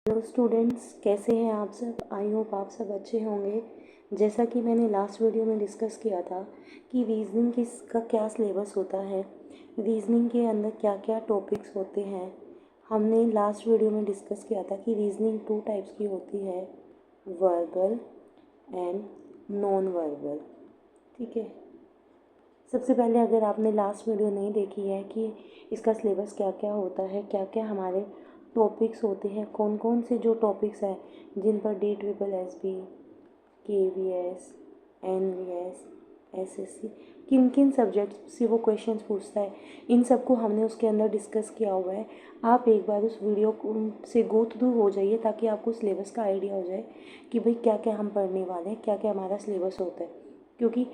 Hello students, कैसे हैं आप सब। आई होप आप सब अच्छे होंगे। जैसा कि मैंने लास्ट वीडियो में डिस्कस किया था कि रीजनिंग का क्या सिलेबस होता है, रीजनिंग के अंदर क्या क्या टॉपिक्स होते हैं। हमने लास्ट वीडियो में डिस्कस किया था कि रीजनिंग 2 टाइप्स की होती है, वर्बल एंड नॉन वर्बल। ठीक है, सबसे पहले अगर आपने लास्ट वीडियो नहीं देखी है कि इसका सिलेबस क्या क्या होता है, क्या क्या हमारे टॉपिक्स होते हैं, कौन कौन से जो टॉपिक्स हैं जिन पर DSSS, KVS, NVS, SSC किन किन सब्जेक्ट से वो क्वेश्चंस पूछता है, इन सबको हमने उसके अंदर डिस्कस किया हुआ है। आप एक बार उस वीडियो से गो थ्रू हो जाइए ताकि आपको सिलेबस का आइडिया हो जाए कि भाई क्या क्या हम पढ़ने वाले हैं, क्या क्या हमारा सिलेबस होता है। क्योंकि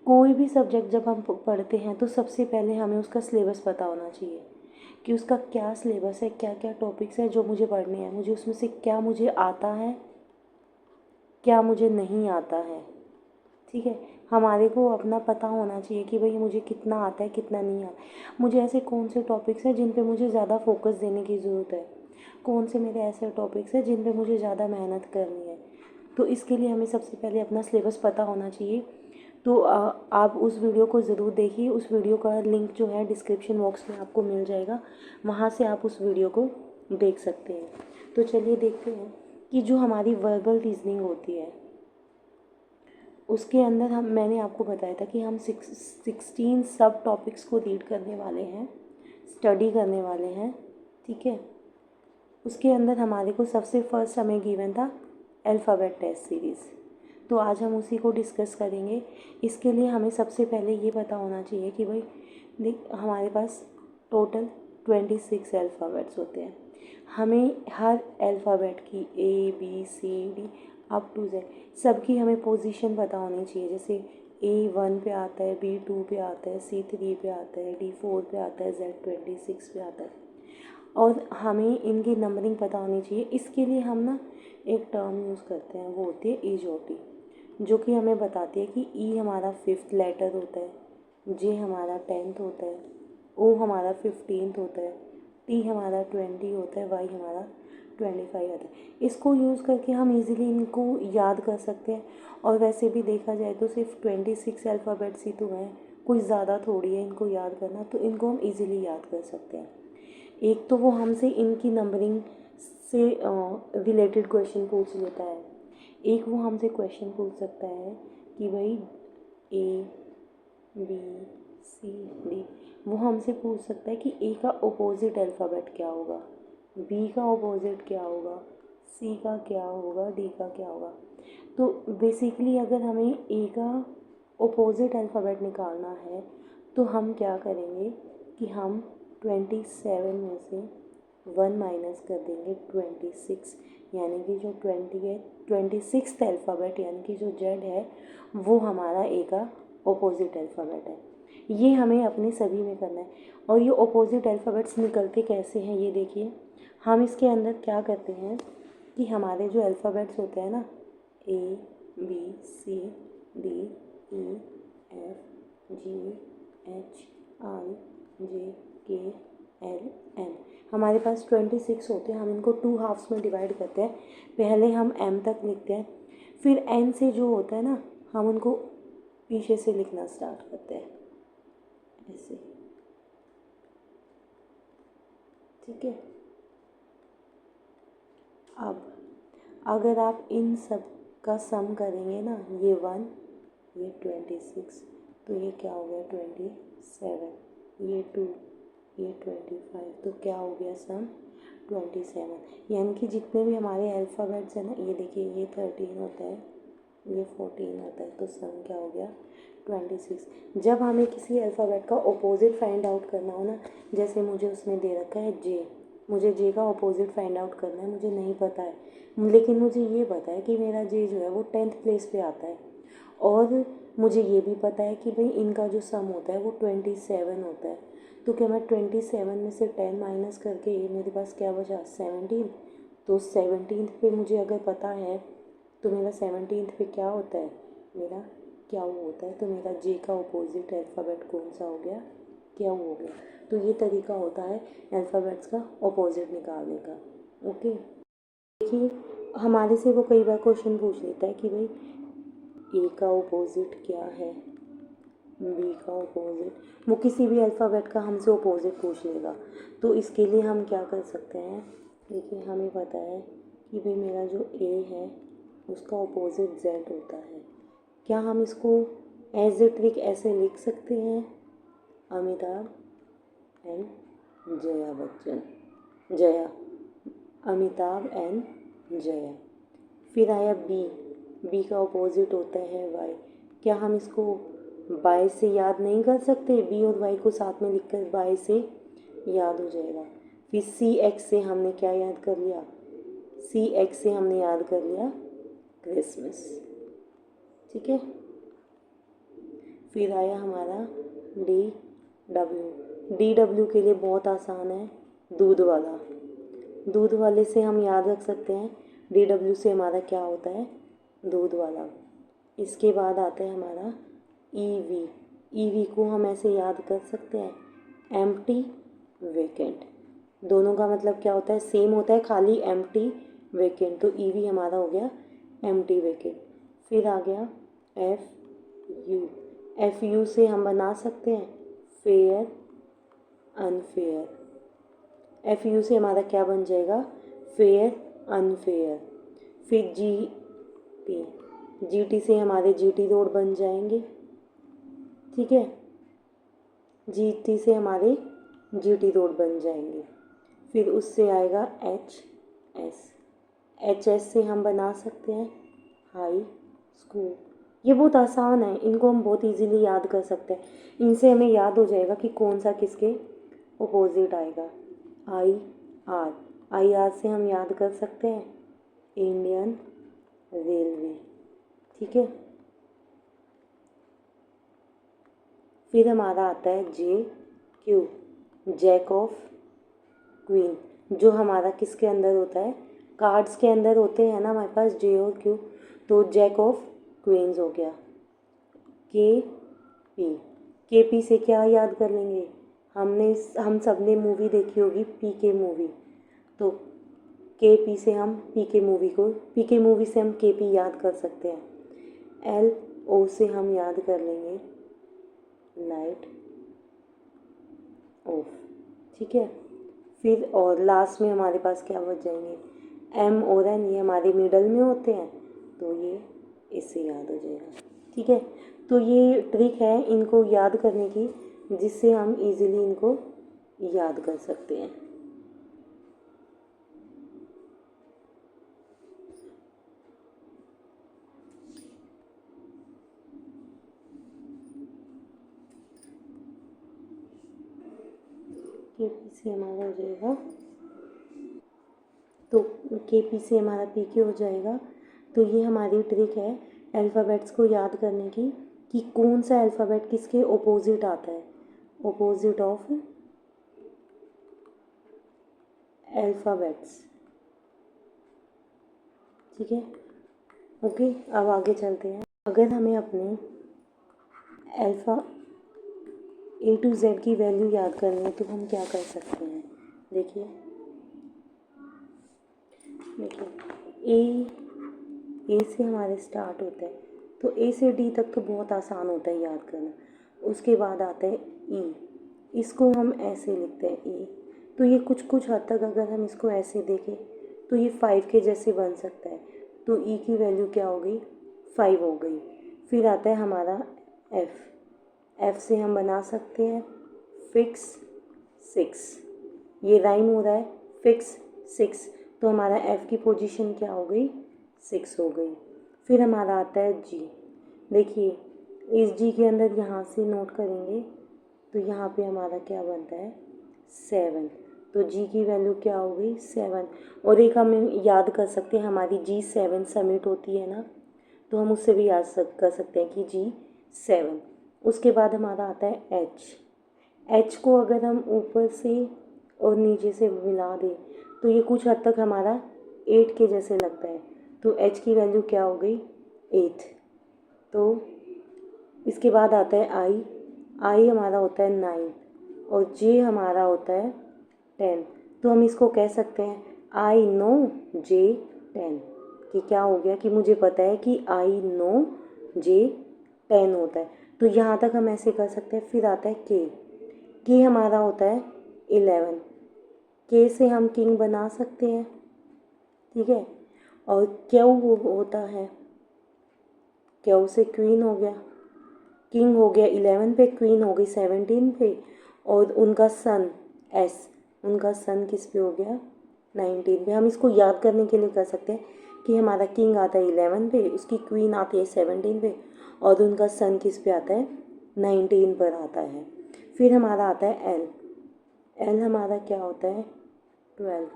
कोई भी सब्जेक्ट जब हम पढ़ते हैं तो सबसे पहले हमें उसका सिलेबस पता होना चाहिए कि उसका क्या सिलेबस है, क्या क्या टॉपिक्स है जो मुझे पढ़ने हैं, मुझे उसमें से क्या मुझे आता है, क्या मुझे नहीं आता है। ठीक है, हमारे को अपना पता होना चाहिए कि भाई मुझे कितना आता है, कितना नहीं आता, मुझे ऐसे कौन से टॉपिक्स हैं जिन पे मुझे ज़्यादा फोकस देने की ज़रूरत है, कौन से मेरे ऐसे टॉपिक्स हैं जिन पे मुझे ज़्यादा मेहनत करनी है। तो इसके लिए हमें सबसे पहले अपना सिलेबस पता होना चाहिए। तो आप उस वीडियो को ज़रूर देखिए। उस वीडियो का लिंक जो है डिस्क्रिप्शन बॉक्स में आपको मिल जाएगा, वहाँ से आप उस वीडियो को देख सकते हैं। तो चलिए देखते हैं कि जो हमारी वर्बल रीजनिंग होती है उसके अंदर मैंने आपको बताया था कि हम 16 सब टॉपिक्स को रीड करने वाले हैं, स्टडी करने वाले हैं। ठीक है, उसके अंदर हमारे को सबसे फर्स्ट हमें गिवन था अल्फ़ाबेट टेस्ट सीरीज़। तो आज हम उसी को डिस्कस करेंगे। इसके लिए हमें सबसे पहले ये पता होना चाहिए कि भाई देख, हमारे पास टोटल 26 अल्फ़ाबेट्स होते हैं। हमें हर अल्फ़ाबेट की ABCD अप टू Z सबकी हमें पोजीशन पता होनी चाहिए। जैसे A1 पे आता है, B2 पे आता है, C3 पे आता है, D4 पे आता है, Z26 पे आता है, और हमें इनकी नंबरिंग पता होनी चाहिए। इसके लिए हम ना एक टर्म यूज़ करते हैं, वो होती है EJOT, जो कि हमें बताती है कि E हमारा 5th लेटर होता है, J हमारा 10th होता है, O हमारा 15th होता है, T हमारा 20 होता है, Y हमारा 25 आता है। इसको यूज़ करके हम इजीली इनको याद कर सकते हैं। और वैसे भी देखा जाए तो सिर्फ 26 अल्फ़ाबेट्स ही तो हैं, कोई ज़्यादा थोड़ी है इनको याद करना, तो इनको हम इजीली याद कर सकते हैं। एक तो वो हमसे इनकी नंबरिंग से रिलेटेड क्वेश्चन पूछ लेता है, एक वो हमसे क्वेश्चन पूछ सकता है कि भाई ABCD, वो हमसे पूछ सकता है कि A का अपोजिट अल्फ़ाबेट क्या होगा, B का अपोजिट क्या होगा, C का क्या होगा, D का क्या होगा। तो बेसिकली अगर हमें A का अपोजिट अल्फ़ाबेट निकालना है तो हम क्या करेंगे कि हम 27 में से 1 माइनस कर देंगे 26, यानी कि जो 26th अल्फ़ाबेट यानी कि जो Z है वो हमारा A का अपोजिट अल्फ़ाबेट है। ये हमें अपने सभी में करना है। और ये अपोजिट अल्फ़ाबेट्स निकलते कैसे हैं ये देखिए। हम इसके अंदर क्या करते हैं कि हमारे जो अल्फ़ाबेट्स होते हैं ना, ABCDEFGHIJKLM, हमारे पास 26 होते हैं। हम इनको 2 हाफ्स में डिवाइड करते हैं। पहले हम M तक लिखते हैं, फिर N से जो होता है ना हम उनको पीछे से लिखना स्टार्ट करते हैं ऐसे। ठीक है, अब अगर आप इन सब का सम करेंगे ना, ये 1, ये 26, तो ये क्या हो गया 27, ये 2, ये 25, तो क्या हो गया सम 27। यानी कि जितने भी हमारे अल्फ़ाबेट्स हैं ना, ये देखिए ये 13 होता है, ये 14 होता है, तो सम क्या हो गया 26। जब हमें किसी अल्फ़ाबेट का अपोजिट फाइंड आउट करना हो ना, जैसे मुझे उसमें दे रखा है J, मुझे J का अपोजिट फाइंड आउट करना है, मुझे नहीं पता है, लेकिन मुझे ये पता है कि मेरा J जो है वो 10th प्लेस पे आता है, और मुझे ये भी पता है कि भाई इनका जो सम होता है वो 27 होता है। तो क्या मैं 27 में से 10 माइनस करके ये मेरे पास क्या बचा 17। तो 17th पे मुझे अगर पता है तो मेरा 17th पे क्या होता है, मेरा क्या वो होता है, तो मेरा J का अपोजिट अल्फ़ाबेट कौन सा हो गया, क्या वो हो गया। तो ये तरीका होता है अल्फ़ाबेट्स का अपोजिट निकालने का। ओके, देखिए हमारे से वो कई बार क्वेश्चन पूछ लेता है कि भाई ए का ऑपोजिट क्या है, बी का ऑपोजिट, वो किसी भी अल्फ़ाबेट का हमसे ऑपोजिट पूछ लेगा। तो इसके लिए हम क्या कर सकते हैं, देखिए हमें पता है कि भाई मेरा जो ए है उसका ऑपोजिट जेड होता है। क्या हम इसको एज ए ट्रिक ऐसे लिख सकते हैं, अमिताभ एंड जया बच्चन, जया, अमिताभ एंड जया। फिर आया बी, बी का ऑपोजिट होता है वाई। क्या हम इसको बाय से याद नहीं कर सकते, बी और वाई को साथ में लिखकर बाय से याद हो जाएगा। फिर सी एक्स से हमने क्या याद कर लिया, सी एक्स से हमने याद कर लिया क्रिसमस, ठीक है। फिर आया हमारा डी डब्ल्यू, डी डब्ल्यू के लिए बहुत आसान है, दूध वाला, दूध वाले से हम याद रख सकते हैं, डी डब्ल्यू से हमारा क्या होता है, दूध वाला। इसके बाद आता है हमारा ई वी, ई वी को हम ऐसे याद कर सकते हैं, एम्प्टी वेकेंट, दोनों का मतलब क्या होता है, सेम होता है, खाली एम्प्टी वेकेंट, तो ई वी हमारा हो गया एम्प्टी वेकेंट। फिर आ गया एफ यू, एफ यू से हम बना सकते हैं फेयर अनफेयर, एफ यू से हमारा क्या बन जाएगा, फेयर अनफेयर। फिर जी टी, जी टी से हमारे जी टी रोड बन जाएंगे, ठीक है, जी टी से हमारे जी टी रोड बन जाएंगे। फिर उससे आएगा एच एस, एच एस से हम बना सकते हैं हाई स्कूल। ये बहुत आसान है, इनको हम बहुत इजीली याद कर सकते हैं, इनसे हमें याद हो जाएगा कि कौन सा किसके अपोजिट आएगा। आई आर, आई आर से हम याद कर सकते हैं इंडियन रेलवे, ठीक है। फिर हमारा आता है जे क्यू, जैक ऑफ क्वीन, जो हमारा किसके अंदर होता है, कार्ड्स के अंदर होते हैं ना हमारे पास जे और क्यू, तो जैक ऑफ क्वींस हो गया। के पी, के पी से क्या याद कर लेंगे, हम सब ने मूवी देखी होगी पी के मूवी, तो के पी से हम पी के मूवी को, पी के मूवी से हम के पी याद कर सकते हैं। एल ओ से हम याद कर लेंगे लाइट ऑफ, ठीक है। फिर और लास्ट में हमारे पास क्या बच जाएंगे, एम और एन, ये हमारे मिडल में होते हैं, तो ये इससे याद हो जाएगा, ठीक है। तो ये ट्रिक है इनको याद करने की, जिससे हम इजीली इनको याद कर सकते हैं। के पी से हमारा हो जाएगा, तो के पी से हमारा पी के हो जाएगा। तो ये हमारी ट्रिक है अल्फ़ाबेट्स को याद करने की, कि कौन सा अल्फ़ाबेट किसके ऑपोजिट आता है, ऑपोजिट ऑफ अल्फ़ाबेट्स, ठीक है। ओके, अब आगे चलते हैं। अगर हमें अपने अल्फ़ा ए टू जेड की वैल्यू याद करनी है तो हम क्या कर सकते हैं, देखिए ए से हमारे स्टार्ट होता है, तो ए से डी तक तो बहुत आसान होता है याद करना। उसके बाद आता है ई, इसको हम ऐसे लिखते हैं ई, तो ये कुछ कुछ हद तक अगर हम इसको ऐसे देखें तो ये 5 के जैसे बन सकता है, तो ई की वैल्यू क्या हो गई, 5 हो गई। फिर आता है हमारा एफ, एफ से हम बना सकते हैं फिक्स 6, ये राइम हो रहा है फिक्स 6, तो हमारा एफ की पोजीशन क्या हो गई, 6 हो गई। फिर हमारा आता है जी, देखिए इस जी के अंदर यहाँ से नोट करेंगे तो यहाँ पे हमारा क्या बनता है 7, तो जी की वैल्यू क्या हो गई 7। और एक हम याद कर सकते हैं, हमारी जी 7 सबमिट होती है ना, तो हम उससे भी याद कर सकते हैं कि जी 7। उसके बाद हमारा आता है एच, एच को अगर हम ऊपर से और नीचे से मिला दें तो ये कुछ हद तक हमारा 8 के जैसे लगता है, तो एच की वैल्यू क्या हो गई 8। तो इसके बाद आता है आई, आई हमारा होता है 9 और जे हमारा होता है 10, तो हम इसको कह सकते हैं आई नो जे 10, कि क्या हो गया कि मुझे पता है कि आई नो जे 10 होता है। तो यहाँ तक हम ऐसे कर सकते हैं। फिर आता है के हमारा होता है 11, के से हम किंग बना सकते हैं, ठीक है। और क्यू होता है, क्यू से क्वीन हो गया, किंग हो गया 11 पे, क्वीन हो गई 17 पे, और उनका सन एस, उनका सन किस पे हो गया 19 पे। हम इसको याद करने के लिए कर सकते हैं कि हमारा किंग आता है 11 पे, उसकी क्वीन आती है 17 पे, और उनका सन किस पे आता है 19 पर आता है। फिर हमारा आता है एल, एल हमारा क्या होता है 12,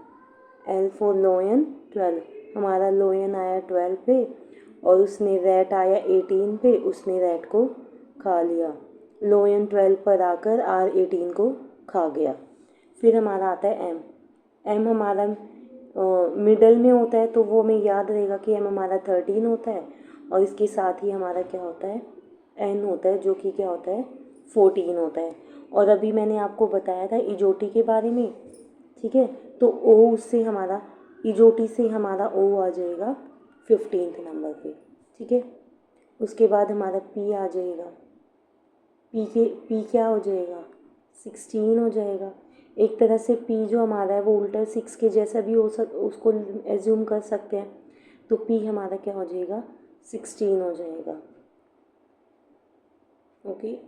एल फॉर लोयन 12, हमारा लोयन आया 12 पे, और उसने रैट आया 18 पे, उसने रैट को खा लिया। लोयन 12 पर आकर आर 18 को खा गया। फिर हमारा आता है एम, एम हमारा मिडल में होता है, तो वो हमें याद रहेगा कि एम हमारा 13 होता है, और इसके साथ ही हमारा क्या होता है एन होता है, जो कि क्या होता है 14 होता है। और अभी मैंने आपको बताया था इजोटी के बारे में, ठीक है। तो ओ उससे हमारा इजोटी से हमारा ओ आ जाएगा 15 नंबर पे, ठीक है। उसके बाद हमारा पी आ जाएगा, पी क्या हो जाएगा 16 हो जाएगा। एक तरह से पी जो हमारा है वो उल्टा 6 के जैसा भी उसको एज्यूम कर सकते हैं। तो पी हमारा क्या हो जाएगा 16 हो जाएगा, ओके।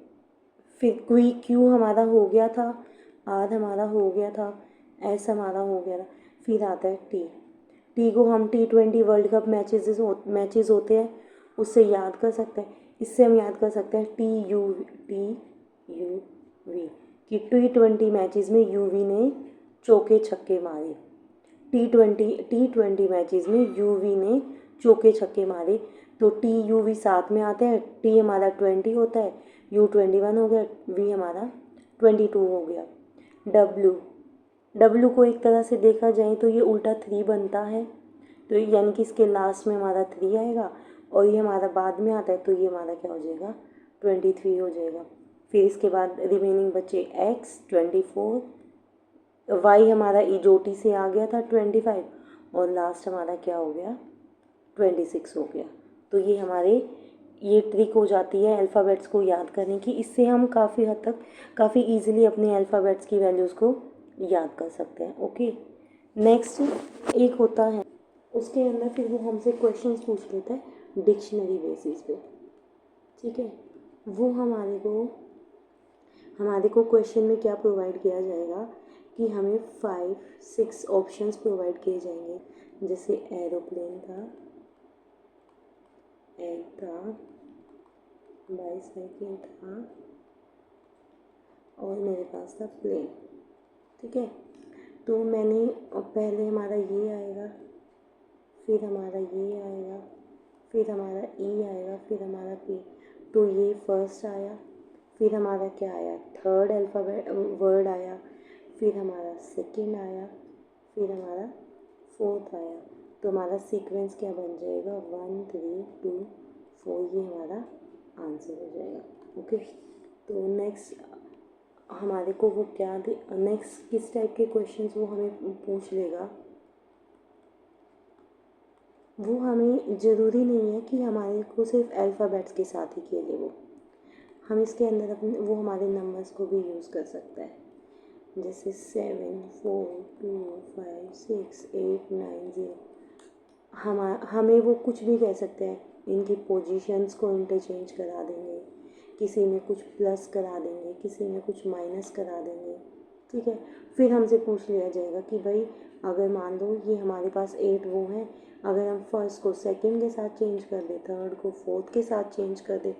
फिर क्यू हमारा हो गया था, आर हमारा हो गया था, एस हमारा हो गया था। फिर आता है टी, टी को हम T20 वर्ल्ड कप मैचेस होते हैं उससे याद कर सकते हैं। इससे हम याद कर सकते हैं TUV कि T20 मैचेस में यूवी ने चौके छक्के मारे, T20 मैचेस में यूवी ने चौके छक्के मारे। तो TUV साथ में आते हैं, टी हमारा 20 होता है, U21 हो गया, वी हमारा 22 हो गया। डब्लू को एक तरह से देखा जाए तो ये उल्टा 3 बनता है, तो यानी कि इसके लास्ट में हमारा 3 आएगा, और ये हमारा बाद में आता है, तो ये हमारा क्या हो जाएगा 23 हो जाएगा। फिर इसके बाद रिमेनिंग बचे एक्स 24, वाई हमारा इजोटी से आ गया था 25, और लास्ट हमारा क्या हो गया 26 हो गया। तो ये हमारे ये ट्रिक हो जाती है अल्फ़ाबेट्स को याद करने की। इससे हम काफ़ी हद तक काफ़ी इजीली अपने अल्फ़ाबेट्स की वैल्यूज़ को याद कर सकते हैं, ओके। नेक्स्ट एक होता है, उसके अंदर फिर वो हमसे क्वेश्चंस पूछ लेता है डिक्शनरी बेसिस पे, ठीक है। वो हमारे को क्वेश्चन में क्या प्रोवाइड किया जाएगा कि हमें 5-6 ऑप्शंस प्रोवाइड किए जाएंगे, जैसे एरोप्लेन था, एग था, बाईसाइकिल था, और मेरे पास था प्लेन, ठीक है। तो मैंने पहले हमारा ये आएगा, फिर हमारा ये आएगा, फिर हमारा ई आएगा, फिर हमारा पी। तो ये फर्स्ट आया, फिर हमारा क्या आया थर्ड अल्फ़ाबेट वर्ड आया, फिर हमारा सेकंड आया, फिर हमारा फोर्थ आया। तो हमारा सीक्वेंस क्या बन जाएगा 1 3 2 4, ये हमारा आंसर हो जाएगा, ओके। तो नेक्स्ट हमारे को वो क्या दे, नेक्स्ट किस टाइप के क्वेश्चंस वो हमें पूछ लेगा। वो हमें ज़रूरी नहीं है कि हमारे को सिर्फ अल्फ़ाबेट्स के साथ ही खेले, वो हम इसके अंदर अपने वो हमारे नंबर्स को भी यूज़ कर सकता है, जैसे 7 4 2 5 6 8 9 0। हमें वो कुछ भी कह सकते हैं, इनकी पोजीशंस को इंटरचेंज करा देंगे, किसी में कुछ प्लस करा देंगे, किसी में कुछ माइनस करा देंगे, ठीक है। फिर हमसे पूछ लिया जाएगा कि भाई अगर मान लो ये हमारे पास 8 वो हैं, अगर हम फर्स्ट को सेकंड के साथ चेंज कर दें, थर्ड को फोर्थ के साथ चेंज कर दें,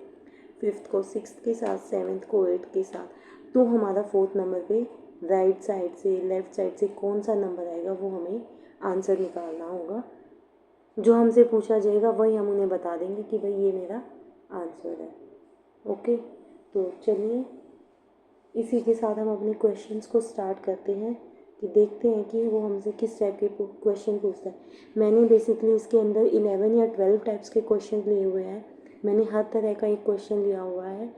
फिफ्थ को सिक्स्थ के साथ, सेवन्थ को एट्थ के साथ, तो हमारा फोर्थ नंबर पे राइट साइड से लेफ़्ट साइड से कौन सा नंबर आएगा वो हमें आंसर निकालना होगा। जो हमसे पूछा जाएगा वही हम उन्हें बता देंगे कि भाई ये मेरा आंसर है, ओके। तो चलिए इसी के साथ हम अपने क्वेश्चंस को स्टार्ट करते हैं कि देखते हैं कि वो हमसे किस टाइप के क्वेश्चन पूछता है। मैंने बेसिकली इसके अंदर 11 या 12 टाइप्स के क्वेश्चन लिए हुए हैं, मैंने हर तरह का एक क्वेश्चन लिया हुआ है।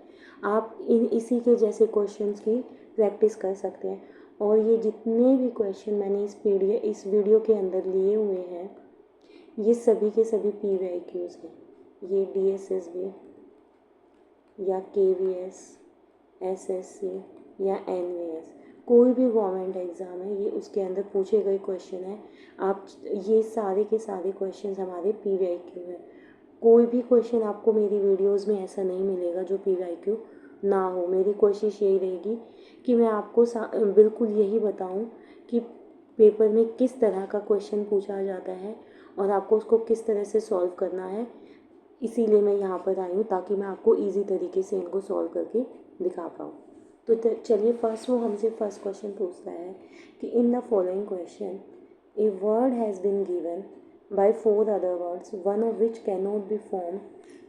आप इसी के जैसे क्वेश्चंस की प्रैक्टिस कर सकते हैं। और ये जितने भी क्वेश्चन मैंने इस वीडियो के अंदर लिए हुए हैं, ये सभी के सभी PYQs हैं। ये DSSB या KVS, SSC या NVS, कोई भी गवर्नमेंट एग्ज़ाम है, ये उसके अंदर पूछे गए क्वेश्चन है। आप ये सारे के सारे क्वेश्चन हमारे PYQ हैं। कोई भी क्वेश्चन आपको मेरी वीडियोस में ऐसा नहीं मिलेगा जो PYQ ना हो। मेरी कोशिश यही रहेगी कि मैं आपको बिल्कुल यही बताऊं कि पेपर में किस तरह का क्वेश्चन पूछा जाता है और आपको उसको किस तरह से सॉल्व करना है। इसीलिए मैं यहाँ पर आई हूँ ताकि मैं आपको इजी तरीके से इनको सॉल्व करके दिखा पाऊँ। तो चलिए फर्स्ट वो हमसे फर्स्ट क्वेश्चन पूछता है कि in the following question a word has been given by four other words, one of which cannot be formed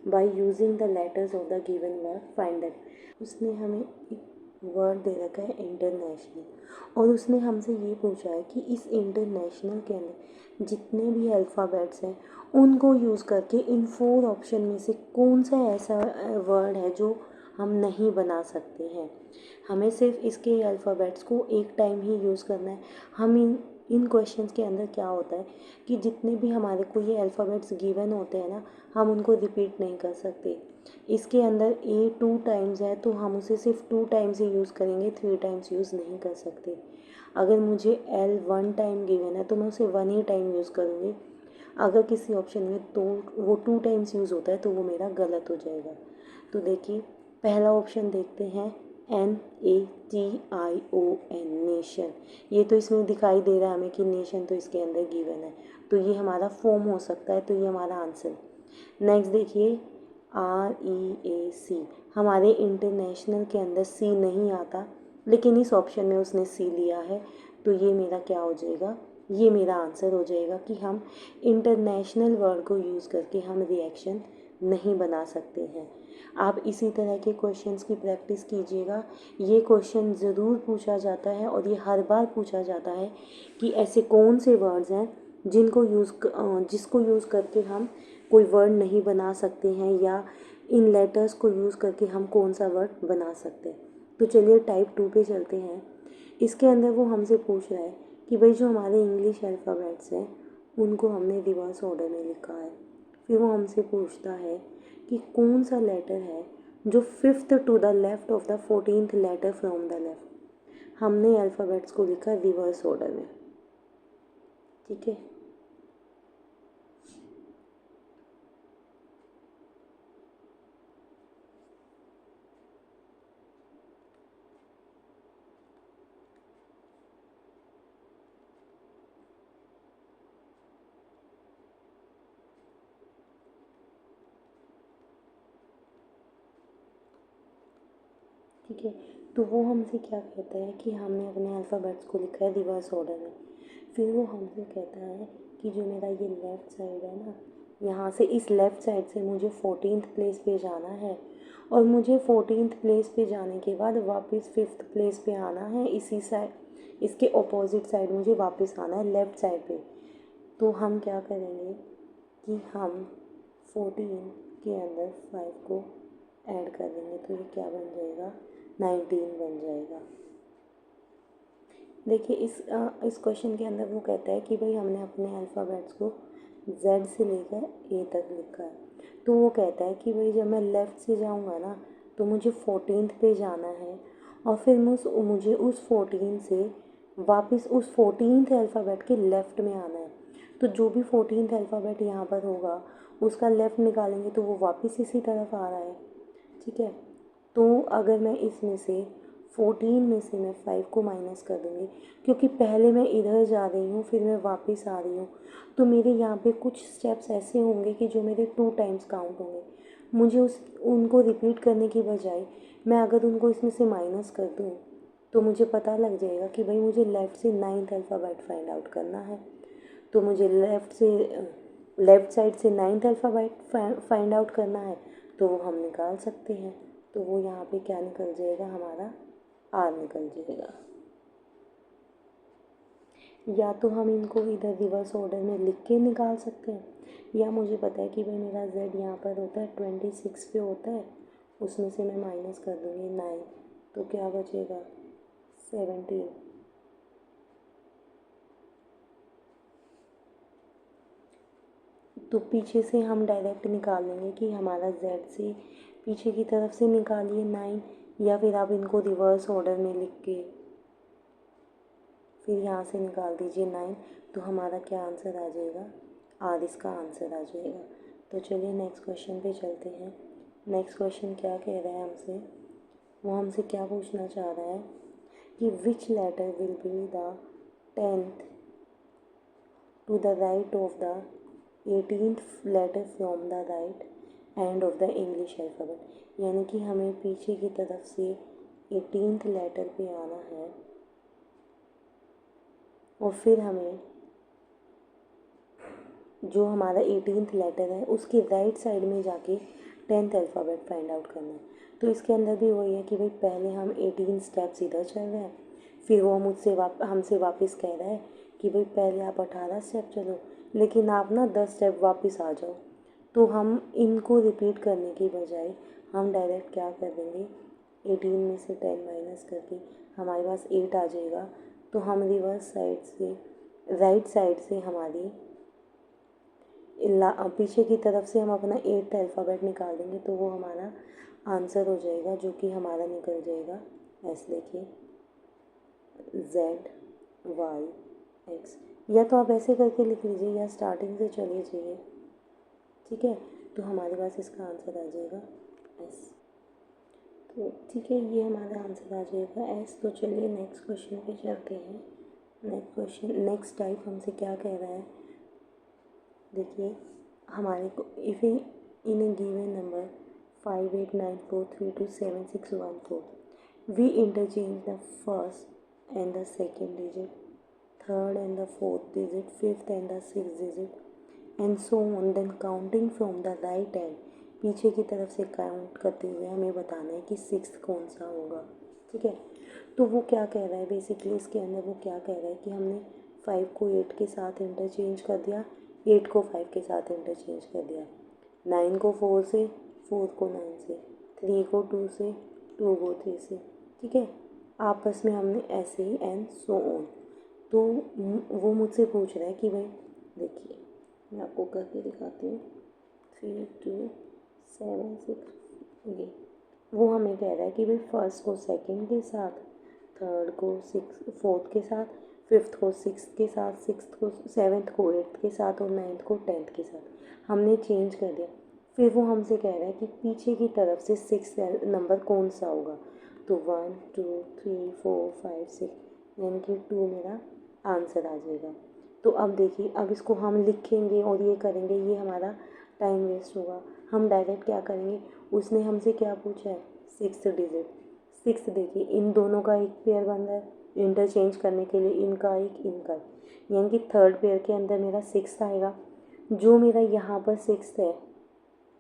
by using the letters of the given word. Find that. उसने हमें एक word दे रखा है international और उसने हमसे ये पूछा है कि इस इंटरनेशनल के अंदर जितने भी अल्फ़ाबेट्स हैं उनको यूज़ करके इन 4 ऑप्शन में से कौन सा ऐसा वर्ड है जो हम नहीं बना सकते हैं। हमें सिर्फ इसके अल्फ़ाबेट्स को एक टाइम ही यूज़ करना है। हम इन क्वेश्चंस के अंदर क्या होता है कि जितने भी हमारे को ये अल्फ़ाबेट्स गिवन होते हैं ना, हम उनको रिपीट नहीं कर सकते। इसके अंदर A 2 टाइम्स है तो हम उसे सिर्फ 2 टाइम्स ही यूज़ करेंगे, 3 टाइम्स यूज़ नहीं कर सकते। अगर मुझे L 1 टाइम गिवन है तो मैं उसे 1 ही टाइम यूज़ करूँगी। अगर किसी ऑप्शन में तो वो 2 टाइम्स यूज़ होता है तो वो मेरा गलत हो जाएगा। तो देखिए पहला ऑप्शन देखते हैं, NATION, नेशन। ये तो इसमें दिखाई दे रहा है हमें कि नेशन तो इसके अंदर गिवन है, तो ये हमारा फॉर्म हो सकता है, तो ये हमारा आंसर। नेक्स्ट देखिए REAC, हमारे इंटरनेशनल के अंदर C नहीं आता, लेकिन इस ऑप्शन में उसने C लिया है, तो ये मेरा क्या हो जाएगा, ये मेरा आंसर हो जाएगा कि हम इंटरनेशनल वर्ड को यूज़ करके हम रिएक्शन नहीं बना सकते हैं। आप इसी तरह के क्वेश्चंस की प्रैक्टिस कीजिएगा। ये क्वेश्चन ज़रूर पूछा जाता है और ये हर बार पूछा जाता है कि ऐसे कौन से वर्ड्स हैं जिसको यूज़ करके हम कोई वर्ड नहीं बना सकते हैं, या इन लेटर्स को यूज़ करके हम कौन सा वर्ड बना सकते हैं। तो चलिए टाइप 2 पे चलते हैं। इसके अंदर वो हमसे पूछ रहा है कि भाई जो हमारे इंग्लिश अल्फ़ाबेट्स हैं उनको हमने रिवर्स ऑर्डर में लिखा है। फिर वो हमसे पूछता है कि कौन सा लेटर है जो 5th to the left of the 14th letter from the left. हमने अल्फ़ाबेट्स को लिखा रिवर्स ऑर्डर में, ठीक है। ठीक है, तो वो हमसे क्या कहता है कि हमने अपने अल्फ़ाबेट्स को लिखा है रिवर्स ऑर्डर में। फिर वो हमसे कहता है कि जो मेरा ये लेफ़्ट साइड है ना, यहाँ से इस लेफ़्ट साइड से मुझे 14th प्लेस पे जाना है और मुझे 14th प्लेस पे जाने के बाद वापस 5th प्लेस पे आना है। इसी साइड, इसके ऑपोजिट साइड मुझे वापस आना है लेफ़्ट साइड पे। तो हम क्या करेंगे कि हम 14 के अंदर 5 को ऐड कर देंगे, तो ये क्या बन जाएगा, 19 बन जाएगा। देखिए इस क्वेश्चन के अंदर वो कहता है कि भाई हमने अपने अल्फ़ाबेट्स को Z से लेकर A तक लिखा है। तो वो कहता है कि भाई जब मैं लेफ़्ट से जाऊँगा ना तो मुझे 14th पे जाना है और फिर मुझे उस 14 से वापस उस 14th अल्फ़ाबेट के लेफ़्ट में आना है। तो जो भी 14th अल्फ़ाबेट यहाँ पर होगा उसका लेफ़्ट निकालेंगे तो वो वापस इसी तरफ आ रहा है, ठीक है। तो अगर मैं इसमें से 14 में से मैं 5 को माइनस कर दूँगी, क्योंकि पहले मैं इधर जा रही हूँ फिर मैं वापस आ रही हूँ, तो मेरे यहाँ पे कुछ स्टेप्स ऐसे होंगे कि जो मेरे 2 टाइम्स काउंट होंगे। मुझे उनको रिपीट करने की बजाय मैं अगर उनको इसमें से माइनस कर दूँ तो मुझे पता लग जाएगा कि भाई मुझे लेफ़्ट से 9th अल्फ़ाबेट फाइंड आउट करना है। तो मुझे लेफ़्ट साइड से 9th अल्फ़ाबेट फाइंड आउट करना है, तो वो हम निकाल सकते हैं। तो वो यहाँ पे क्या निकल जाएगा, हमारा R निकल जाएगा। या तो हम इनको इधर रिवर्स ऑर्डर में लिख के निकाल सकते हैं, या मुझे पता है कि भाई मेरा Z यहाँ पर होता है 26 पे होता है, उसमें से मैं माइनस कर दूँगी 9, तो क्या बचेगा 17। तो पीछे से हम डायरेक्ट निकाल लेंगे कि हमारा z से पीछे की तरफ से निकालिए 9, या फिर आप इनको रिवर्स ऑर्डर में लिख के फिर यहाँ से निकाल दीजिए 9, तो हमारा क्या आंसर आ जाएगा, आर इसका आंसर आ जाएगा। तो चलिए नेक्स्ट क्वेश्चन पे चलते हैं। नेक्स्ट क्वेश्चन क्या कह रहा है हमसे, वो हमसे क्या पूछना चाह रहा है कि which letter will be the 10th to the right of the 18th letter from the right hand of the English alphabet, यानी कि हमें पीछे की तरफ से 18th लेटर पे आना है और फिर हमें जो हमारा 18th लेटर है उसके राइट साइड में जाके 10th अल्फ़ाबेट फाइंड आउट करना है। तो इसके अंदर भी वही है कि भाई पहले हम 18 स्टेप्स इधर चल रहे हैं, फिर वो हमसे वापस कह रहा है कि भाई पहले आप 18 स्टेप चलो, लेकिन आप ना 10 स्टेप वापस आ जाओ। तो हम इनको रिपीट करने की बजाय हम डायरेक्ट क्या कर देंगे, 18 में से 10 माइनस करके हमारे पास 8 आ जाएगा। तो हम रिवर्स साइड से राइट साइड से हमारी पीछे की तरफ से हम अपना 8th अल्फ़ाबेट निकाल देंगे, तो वो हमारा आंसर हो जाएगा, जो कि हमारा निकल जाएगा ऐसे, देखिए ZYX। या तो आप ऐसे करके लिख लीजिए या स्टार्टिंग से चलिए जाइए, ठीक है। तो हमारे पास इसका आंसर आ जाएगा S। तो ठीक है, ये हमारा आंसर आ जाएगा S। तो चलिए नेक्स्ट क्वेश्चन पे चलते हैं। नेक्स्ट टाइप हमसे क्या कह रहा है, देखिए हमारे को if in a given number 5894327614 we interchange the first and the second digit, third and the fourth digit, fifth and the six digit and so on, then counting from the right end, पीछे की तरफ से count करते हुए हमें बताना है कि सिक्स्थ कौन सा होगा, ठीक है। तो वो क्या कह रहा है बेसिकली, इसके अंदर वो क्या कह रहा है कि हमने 5 को 8 के साथ इंटरचेंज कर दिया, 8 को 5 के साथ इंटरचेंज कर दिया, 9 को 4 से, 4 को 9 से, 3 को 2 से, 2 को 3 से, ठीक है। आपस में हमने ऐसे ही एंड सो ऑन। तो वो मुझसे पूछ रहा है कि भाई देखिए मैं आपको करके दिखाती हूँ, 3 2 7 6, ये वो हमें कह रहा है कि भाई फर्स्ट को सेकंड के साथ, थर्ड को फोर्थ के साथ, फिफ्थ को सिक्स्थ के साथ, सिक्स्थ को सेवन्थ को एट्थ के साथ और नाइन्थ को 10th के साथ हमने चेंज कर दिया। फिर वो हमसे कह रहा है कि पीछे की तरफ से 6 नंबर कौन सा होगा। तो 1 2 3 4 5 6, यानी कि 2 मेरा आंसर आ जाएगा। तो अब देखिए, अब इसको हम लिखेंगे और ये करेंगे, ये हमारा टाइम वेस्ट होगा। हम डायरेक्ट क्या करेंगे, उसने हमसे क्या पूछा है, सिक्स्थ डिजिट। सिक्स देखिए इन दोनों का एक पेयर बन रहा है, इंटरचेंज करने के लिए इनका एक, इनका, यानी कि थर्ड पेयर के अंदर मेरा सिक्स आएगा। जो मेरा यहाँ पर सिक्स है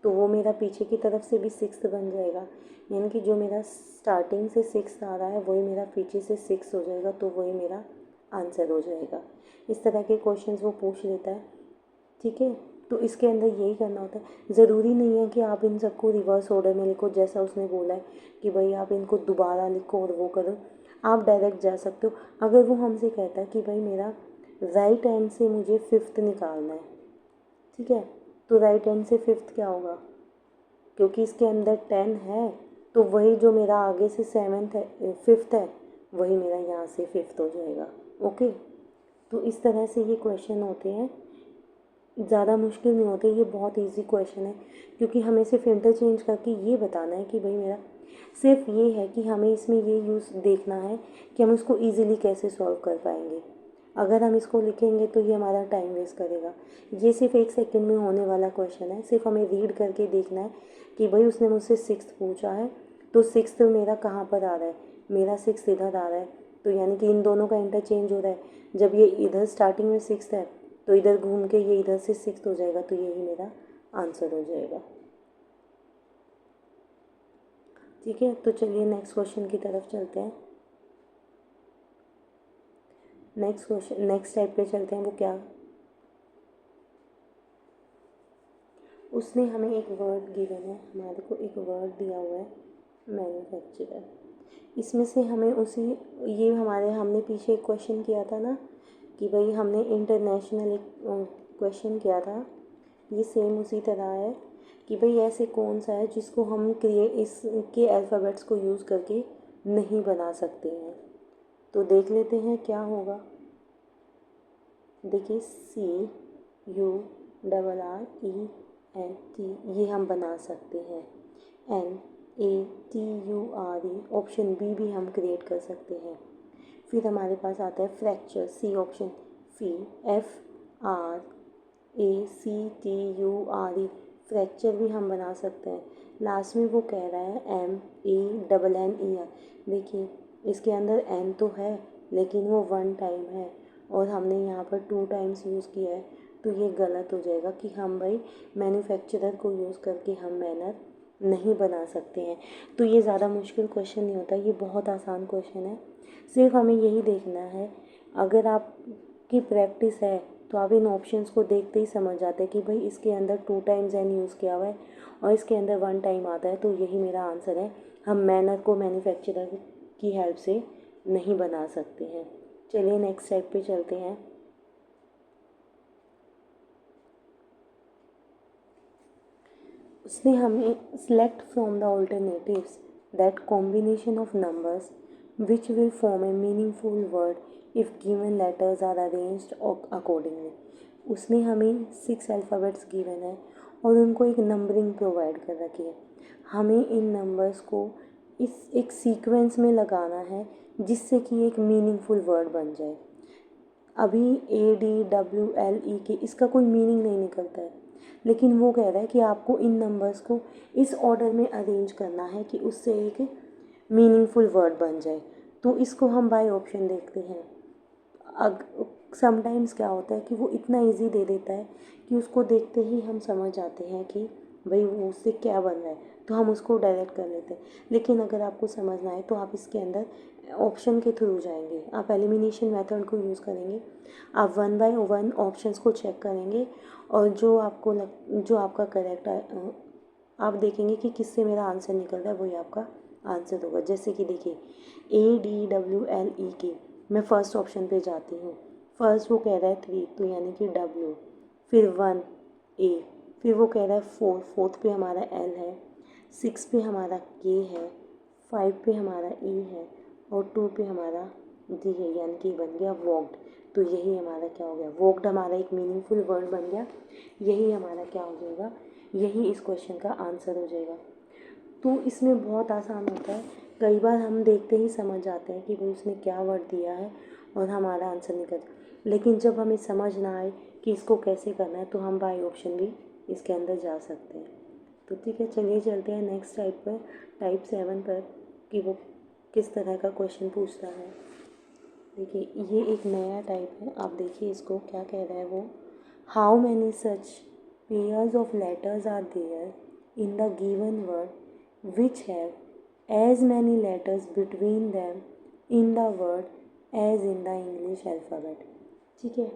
तो वो मेरा पीछे की तरफ से भी सिक्स बन जाएगा, यानी कि जो मेरा स्टार्टिंग से सिक्स आ रहा है वही मेरा पीछे से सिक्स हो जाएगा, तो वही मेरा आंसर हो जाएगा। इस तरह के क्वेश्चंस वो पूछ लेता है, ठीक है। तो इसके अंदर यही करना होता है। ज़रूरी नहीं है कि आप इन सबको रिवर्स ऑर्डर में लिखो, जैसा उसने बोला है कि भाई आप इनको दोबारा लिखो और वो करो। आप डायरेक्ट जा सकते हो। अगर वो हमसे कहता है कि भाई मेरा राइट हैंड से मुझे फिफ्थ निकालना है, ठीक है, तो राइट हैंड से फिफ्थ क्या होगा, क्योंकि इसके अंदर 10 है, तो वही जो मेरा आगे से सेवन्थ है, फिफ्थ है, वही मेरा यहाँ से फिफ्थ हो जाएगा। ओके, तो इस तरह से ये क्वेश्चन होते हैं, ज़्यादा मुश्किल नहीं होते, ये बहुत इजी क्वेश्चन है, क्योंकि हमें सिर्फ इंटरचेंज करके ये बताना है कि भाई मेरा सिर्फ ये है कि हमें इसमें ये यूज़ देखना है कि हम इसको इजीली कैसे सॉल्व कर पाएंगे। अगर हम इसको लिखेंगे तो ये हमारा टाइम वेस्ट करेगा। ये सिर्फ 1 सेकंड में होने वाला क्वेश्चन है, सिर्फ हमें रीड करके देखना है कि भाई उसने मुझसे सिक्स्थ पूछा है, तो सिक्स्थ मेरा कहाँ पर आ रहा है, मेरा सिक्स्थ इधर आ रहा है, तो यानी कि इन दोनों का इंटरचेंज हो रहा है। जब ये इधर स्टार्टिंग में सिक्स्थ है तो इधर घूम के ये इधर से सिक्स्थ हो जाएगा, तो यही मेरा आंसर हो जाएगा, ठीक है। तो चलिए नेक्स्ट क्वेश्चन की तरफ चलते हैं। नेक्स्ट टाइप पे चलते हैं। वो क्या, उसने हमें एक वर्ड गिवन है, हमारे को एक वर्ड दिया हुआ है मैन्युफैक्चरर। इसमें से हमें ये हमने पीछे एक क्वेश्चन किया था ना कि भाई हमने इंटरनेशनल एक क्वेश्चन किया था ये सेम उसी तरह है कि भाई ऐसे कौन सा है जिसको हम इसके अल्फ़ाबेट्स को यूज़ करके नहीं बना सकते हैं। तो देख लेते हैं क्या होगा। देखिए CURRENT ये हम बना सकते हैं। NATURE ऑप्शन बी भी हम क्रिएट कर सकते हैं। फिर हमारे पास आता है fracture, C option, FRACTURE fracture भी हम बना सकते हैं। लास्ट में वो कह रहा है MANNER। देखिए इसके अंदर एन तो है लेकिन वो 1 टाइम है और हमने यहाँ पर 2 टाइम्स यूज़ किया है, तो ये गलत हो जाएगा कि हम भाई मैन्युफैक्चरर को यूज़ करके हम मैनर नहीं बना सकते हैं। तो ये ज़्यादा मुश्किल क्वेश्चन नहीं होता, ये बहुत आसान क्वेश्चन है। सिर्फ हमें यही देखना है, अगर आपकी प्रैक्टिस है तो आप इन ऑप्शंस को देखते ही समझ जाते हैं कि भाई इसके अंदर 2 टाइम्स एन यूज़ किया हुआ है और इसके अंदर 1 टाइम आता है, तो यही मेरा आंसर है। हम मैनर को मैन्युफैक्चरर की हेल्प से नहीं बना सकते हैं। चलिए नेक्स्ट स्टेप पे चलते हैं। उसने हमें select from the alternatives that combination of numbers which will form a meaningful word if given letters are arranged accordingly। उसने हमें 6 अल्फ़ाबेट्स गिवन है और उनको एक नंबरिंग प्रोवाइड कर रखी है। हमें इन नंबर्स को इस एक सीक्वेंस में लगाना है जिससे कि एक मीनिंगफुल वर्ड बन जाए। अभी ADWLE इसका कोई मीनिंग नहीं निकलता है, लेकिन वो कह रहा है कि आपको इन नंबर्स को इस ऑर्डर में अरेंज करना है कि उससे एक मीनिंगफुल वर्ड बन जाए। तो इसको हम बाय ऑप्शन देखते हैं। समटाइम्स क्या होता है कि वो इतना इजी दे देता है कि उसको देखते ही हम समझ जाते हैं कि भाई वो उससे क्या बन रहा है, तो हम उसको डायरेक्ट कर लेते हैं। लेकिन अगर आपको समझना है तो आप इसके अंदर ऑप्शन के थ्रू जाएंगे, आप एलिमिनेशन मेथड को यूज़ करेंगे। आप 1 बाय 1 ऑप्शंस को चेक करेंगे और जो आपका करेक्ट है आप देखेंगे कि किससे मेरा आंसर निकल रहा है, वही आपका आंसर होगा। जैसे कि देखिए ADWLE मैं फर्स्ट ऑप्शन पे जाती हूँ। फर्स्ट वो कह रहा है 3, तो यानी कि W, फिर 1 A, फिर वो कह रहा है 4, फोर्थ पे हमारा L है, 6 पे हमारा K है, 5 पे हमारा E है और 2 पे हमारा D है, यानी कि बन गया वॉक्ड। तो यही हमारा क्या हो गया, वॉक्ड हमारा एक मीनिंगफुल वर्ड बन गया। यही हमारा क्या हो जाएगा, यही इस क्वेश्चन का आंसर हो जाएगा। तो इसमें बहुत आसान होता है, कई बार हम देखते ही समझ जाते हैं कि भाई उसने क्या वर्ड दिया है और हमारा आंसर निकल। लेकिन जब हमें समझ ना आए कि इसको कैसे करना है तो हम बाय ऑप्शन भी इसके अंदर जा सकते हैं। तो ठीक है, चलिए चलते हैं नेक्स्ट टाइप पर, टाइप 7 पर, कि वो किस तरह का क्वेश्चन पूछता है। देखिए ये एक नया टाइप है, आप देखिए इसको क्या कह रहा है वो। How many such pairs of letters are there in the given word which have as many letters between them in the word as in the English alphabet. ठीक है,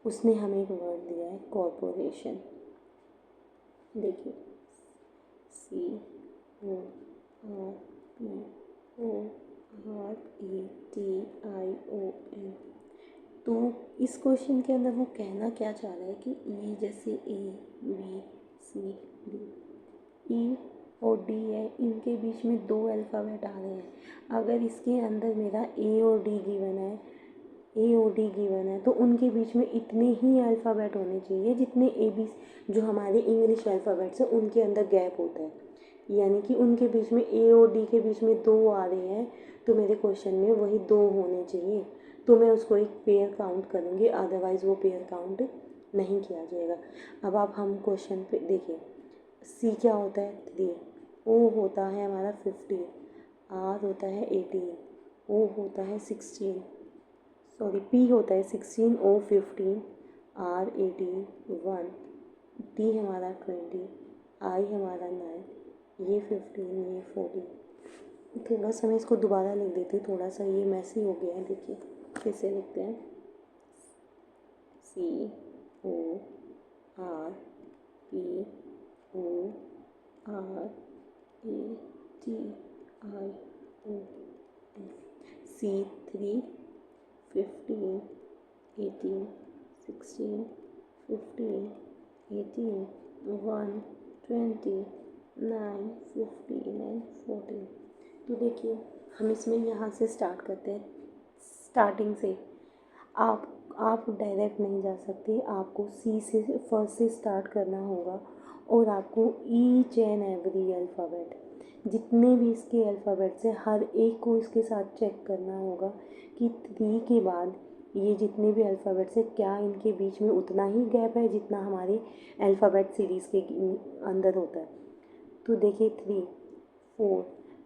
उसने हमें एक वर्ड दिया है कॉरपोरेशन। देखिए CORPORATION। तो इस क्वेश्चन के अंदर वो कहना क्या चाह रहा है कि ये जैसे ABCD E और D है, इनके बीच में 2 अल्फ़ाबेट आ रहे हैं। अगर इसके अंदर मेरा A और D गिवन है तो उनके बीच में इतने ही अल्फ़ाबेट होने चाहिए जितने AB जो हमारे इंग्लिश अल्फ़ाबेट्स हैं उनके अंदर गैप होता है। यानी कि उनके बीच में A और D के बीच में 2 आ रहे हैं, तो मेरे क्वेश्चन में वही 2 होने चाहिए। तो मैं उसको एक पेयर काउंट करूँगी, अदरवाइज़ वो पेयर काउंट नहीं किया जाएगा। अब आप हम क्वेश्चन पे देखिए, C क्या होता है 3, O होता है हमारा 15, R होता है 18, O होता है 16, सॉरी P होता है 16, O 15, R 18, 1, D हमारा 20, I हमारा 9, ये 15, ये 14। थोड़ा सा मैं इसको दोबारा लिख देती हूँ, थोड़ा सा ये मैसी हो गया है। देखिए कैसे लिखते हैं, CORPORATION। C3 15, 18, 16, 15, 18, 1, 20, 9, 15 and 14। तो देखिए हम इसमें यहाँ से स्टार्ट करते हैं, स्टार्टिंग से। आप डायरेक्ट नहीं जा सकते, आपको सी से फर्स्ट से स्टार्ट करना होगा और आपको ईच एंड एवरी अल्फ़ाबेट, जितने भी इसके अल्फ़ाबेट्स हैं, हर एक को इसके साथ चेक करना होगा कि 3 के बाद ये जितने भी अल्फ़ाबेट्स हैं क्या इनके बीच में उतना ही गैप है जितना हमारे अल्फ़ाबेट सीरीज़ के अंदर होता है। तो देखिए 3, 4,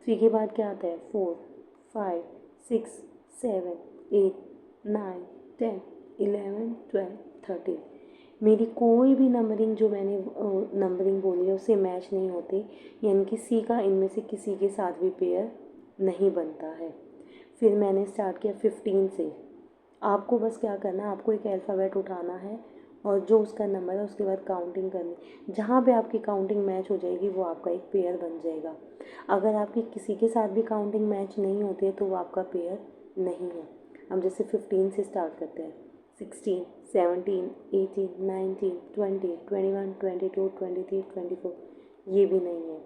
3 के बाद क्या आता है 4, 5, 6, 7, 8, 9, 10, 11, 12, 13। मेरी कोई भी नंबरिंग जो मैंने नंबरिंग बोली है उससे मैच नहीं होते, यानी कि सी का इनमें से किसी के साथ भी पेयर नहीं बनता है। फिर मैंने स्टार्ट किया 15 से। आपको बस क्या करना है, आपको एक अल्फ़ाबेट उठाना है और जो उसका नंबर है उसके बाद काउंटिंग करनी। जहाँ पे आपकी काउंटिंग मैच हो जाएगी वो आपका एक पेयर बन जाएगा। अगर आपकी किसी के साथ भी काउंटिंग मैच नहीं होती है तो वो आपका पेयर नहीं है। हम जैसे 15 से स्टार्ट करते हैं, 16, 17, 18, 19, 20, 21, 22, 23, 24, ये भी नहीं है।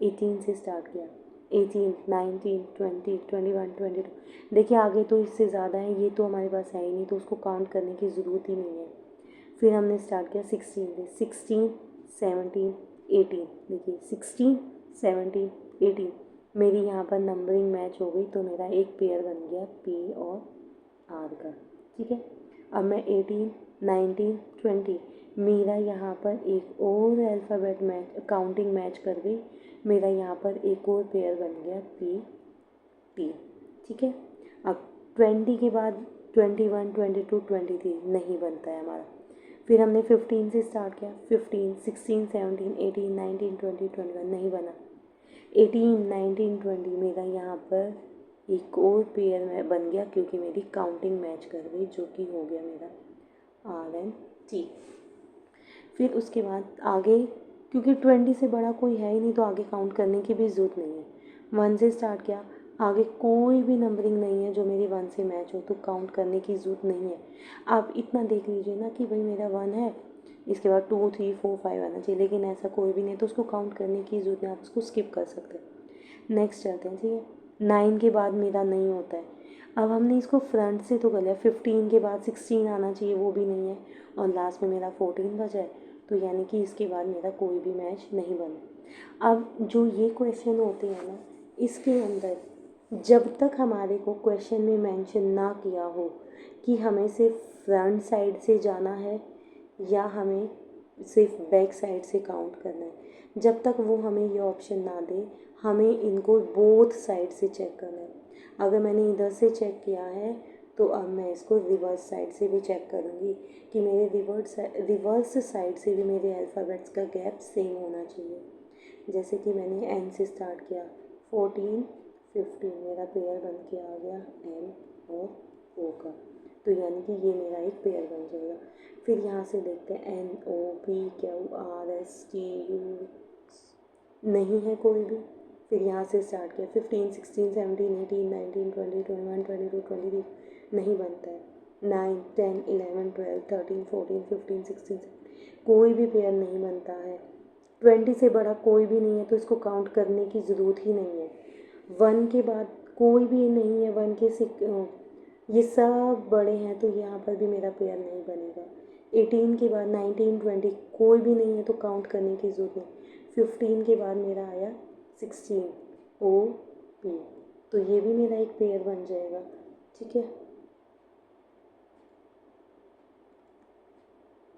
18 से स्टार्ट किया, 18, 19, 20, 21, 22। देखिए आगे तो इससे ज़्यादा है, ये तो हमारे पास है ही नहीं तो उसको काउंट करने की ज़रूरत ही नहीं है। फिर हमने स्टार्ट किया 16 से, 16, 17, 18। देखिए 16, 17, 18 मेरी यहाँ पर नंबरिंग मैच हो गई तो मेरा एक पेयर बन गया पी और आर का। ठीक है, अब मैं 18, 19, 20 मेरा यहाँ पर एक और अल्फ़ाबेट मैच, काउंटिंग मैच कर गई। मेरा यहाँ पर एक और पेयर बन गया पी टी। ठीक है, अब 20 के बाद 21, 22, 23 नहीं बनता है हमारा। फिर हमने 15 से स्टार्ट किया, 15, 16, 17, 18, 19, 20, 21 नहीं बना। 18, 19, 20 मेरा यहाँ पर एक और पेयर में बन गया क्योंकि मेरी काउंटिंग मैच कर गई, जो कि हो गया मेरा आर एन टी। फिर उसके बाद आगे क्योंकि 20 से बड़ा कोई है ही नहीं तो आगे काउंट करने की भी ज़रूरत नहीं है। 1 से स्टार्ट किया, आगे कोई भी नंबरिंग नहीं है जो मेरी 1 से मैच हो तो काउंट करने की ज़रूरत नहीं है। आप इतना देख लीजिए ना कि भाई मेरा 1 है, इसके बाद 2, 3, 4, 5 आना चाहिए, लेकिन ऐसा कोई भी नहीं तो उसको काउंट करने की ज़रूरत नहीं, आप उसको स्किप कर सकते हैं। नेक्स्ट चलते हैं। ठीक है, 9 के बाद मेरा नहीं होता है। अब हमने इसको फ्रंट से तो कर लिया, 15 के बाद 16 आना चाहिए, वो भी नहीं है, और लास्ट में मेरा 14 बचा है, तो यानी कि इसके बाद मेरा कोई भी मैच नहीं बना। अब जो ये क्वेश्चन होते हैं ना, इसके अंदर जब तक हमारे को क्वेश्चन में मेंशन ना किया हो कि हमें सिर्फ फ्रंट साइड से जाना है या हमें सिर्फ बैक साइड से काउंट करना है, जब तक वो हमें ये ऑप्शन ना दे, हमें इनको बोथ साइड से चेक करना है। अगर मैंने इधर से चेक किया है तो अब मैं इसको रिवर्स साइड से भी चेक करूँगी कि मेरे रिवर्स साइड से भी मेरे अल्फ़ाबेट्स का गैप सेम होना चाहिए। जैसे कि मैंने एन से स्टार्ट किया, 14, 15 मेरा पेयर बन के आ गया एन और ओ का, तो यानी कि ये मेरा एक पेयर बन जाएगा। फिर यहाँ से देखते हैं N O P Q R S T U, नहीं है कोई भी। फिर यहाँ से स्टार्ट किया 15, 16, 17, 18, 19, 20, 21, 22, 23 नहीं बनता है। 9, 10, 11, 12, 13, 14, 15, 16 कोई भी पेयर नहीं बनता है। 20 से बड़ा कोई भी नहीं है तो इसको काउंट करने की ज़रूरत ही नहीं है। 1 के बाद कोई भी नहीं है, 1 के ये सब बड़े हैं तो यहाँ पर भी मेरा पेयर नहीं बनेगा। 18 के बाद 19, 20 कोई भी नहीं है तो काउंट करने की ज़रूरत नहीं। 15 के बाद मेरा आया 16 ओ पी, तो ये भी मेरा एक पेयर बन जाएगा। ठीक है,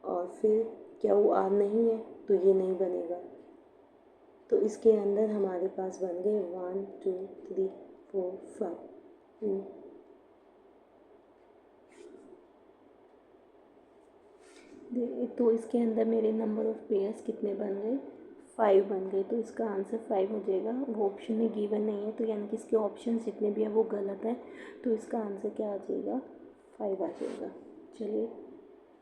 और फिर क्या वो आर नहीं है तो ये नहीं बनेगा। तो इसके अंदर हमारे पास बन गए 1, 2, 3, 4, 5। तो इसके अंदर मेरे नंबर ऑफ पेयर्स कितने बन गए, 5 बन गए, तो इसका आंसर 5 हो जाएगा। वो ऑप्शन में गिवन नहीं है तो यानी कि इसके ऑप्शन जितने भी हैं वो गलत है, तो इसका आंसर क्या आ जाएगा, 5 आ जाएगा। चलिए,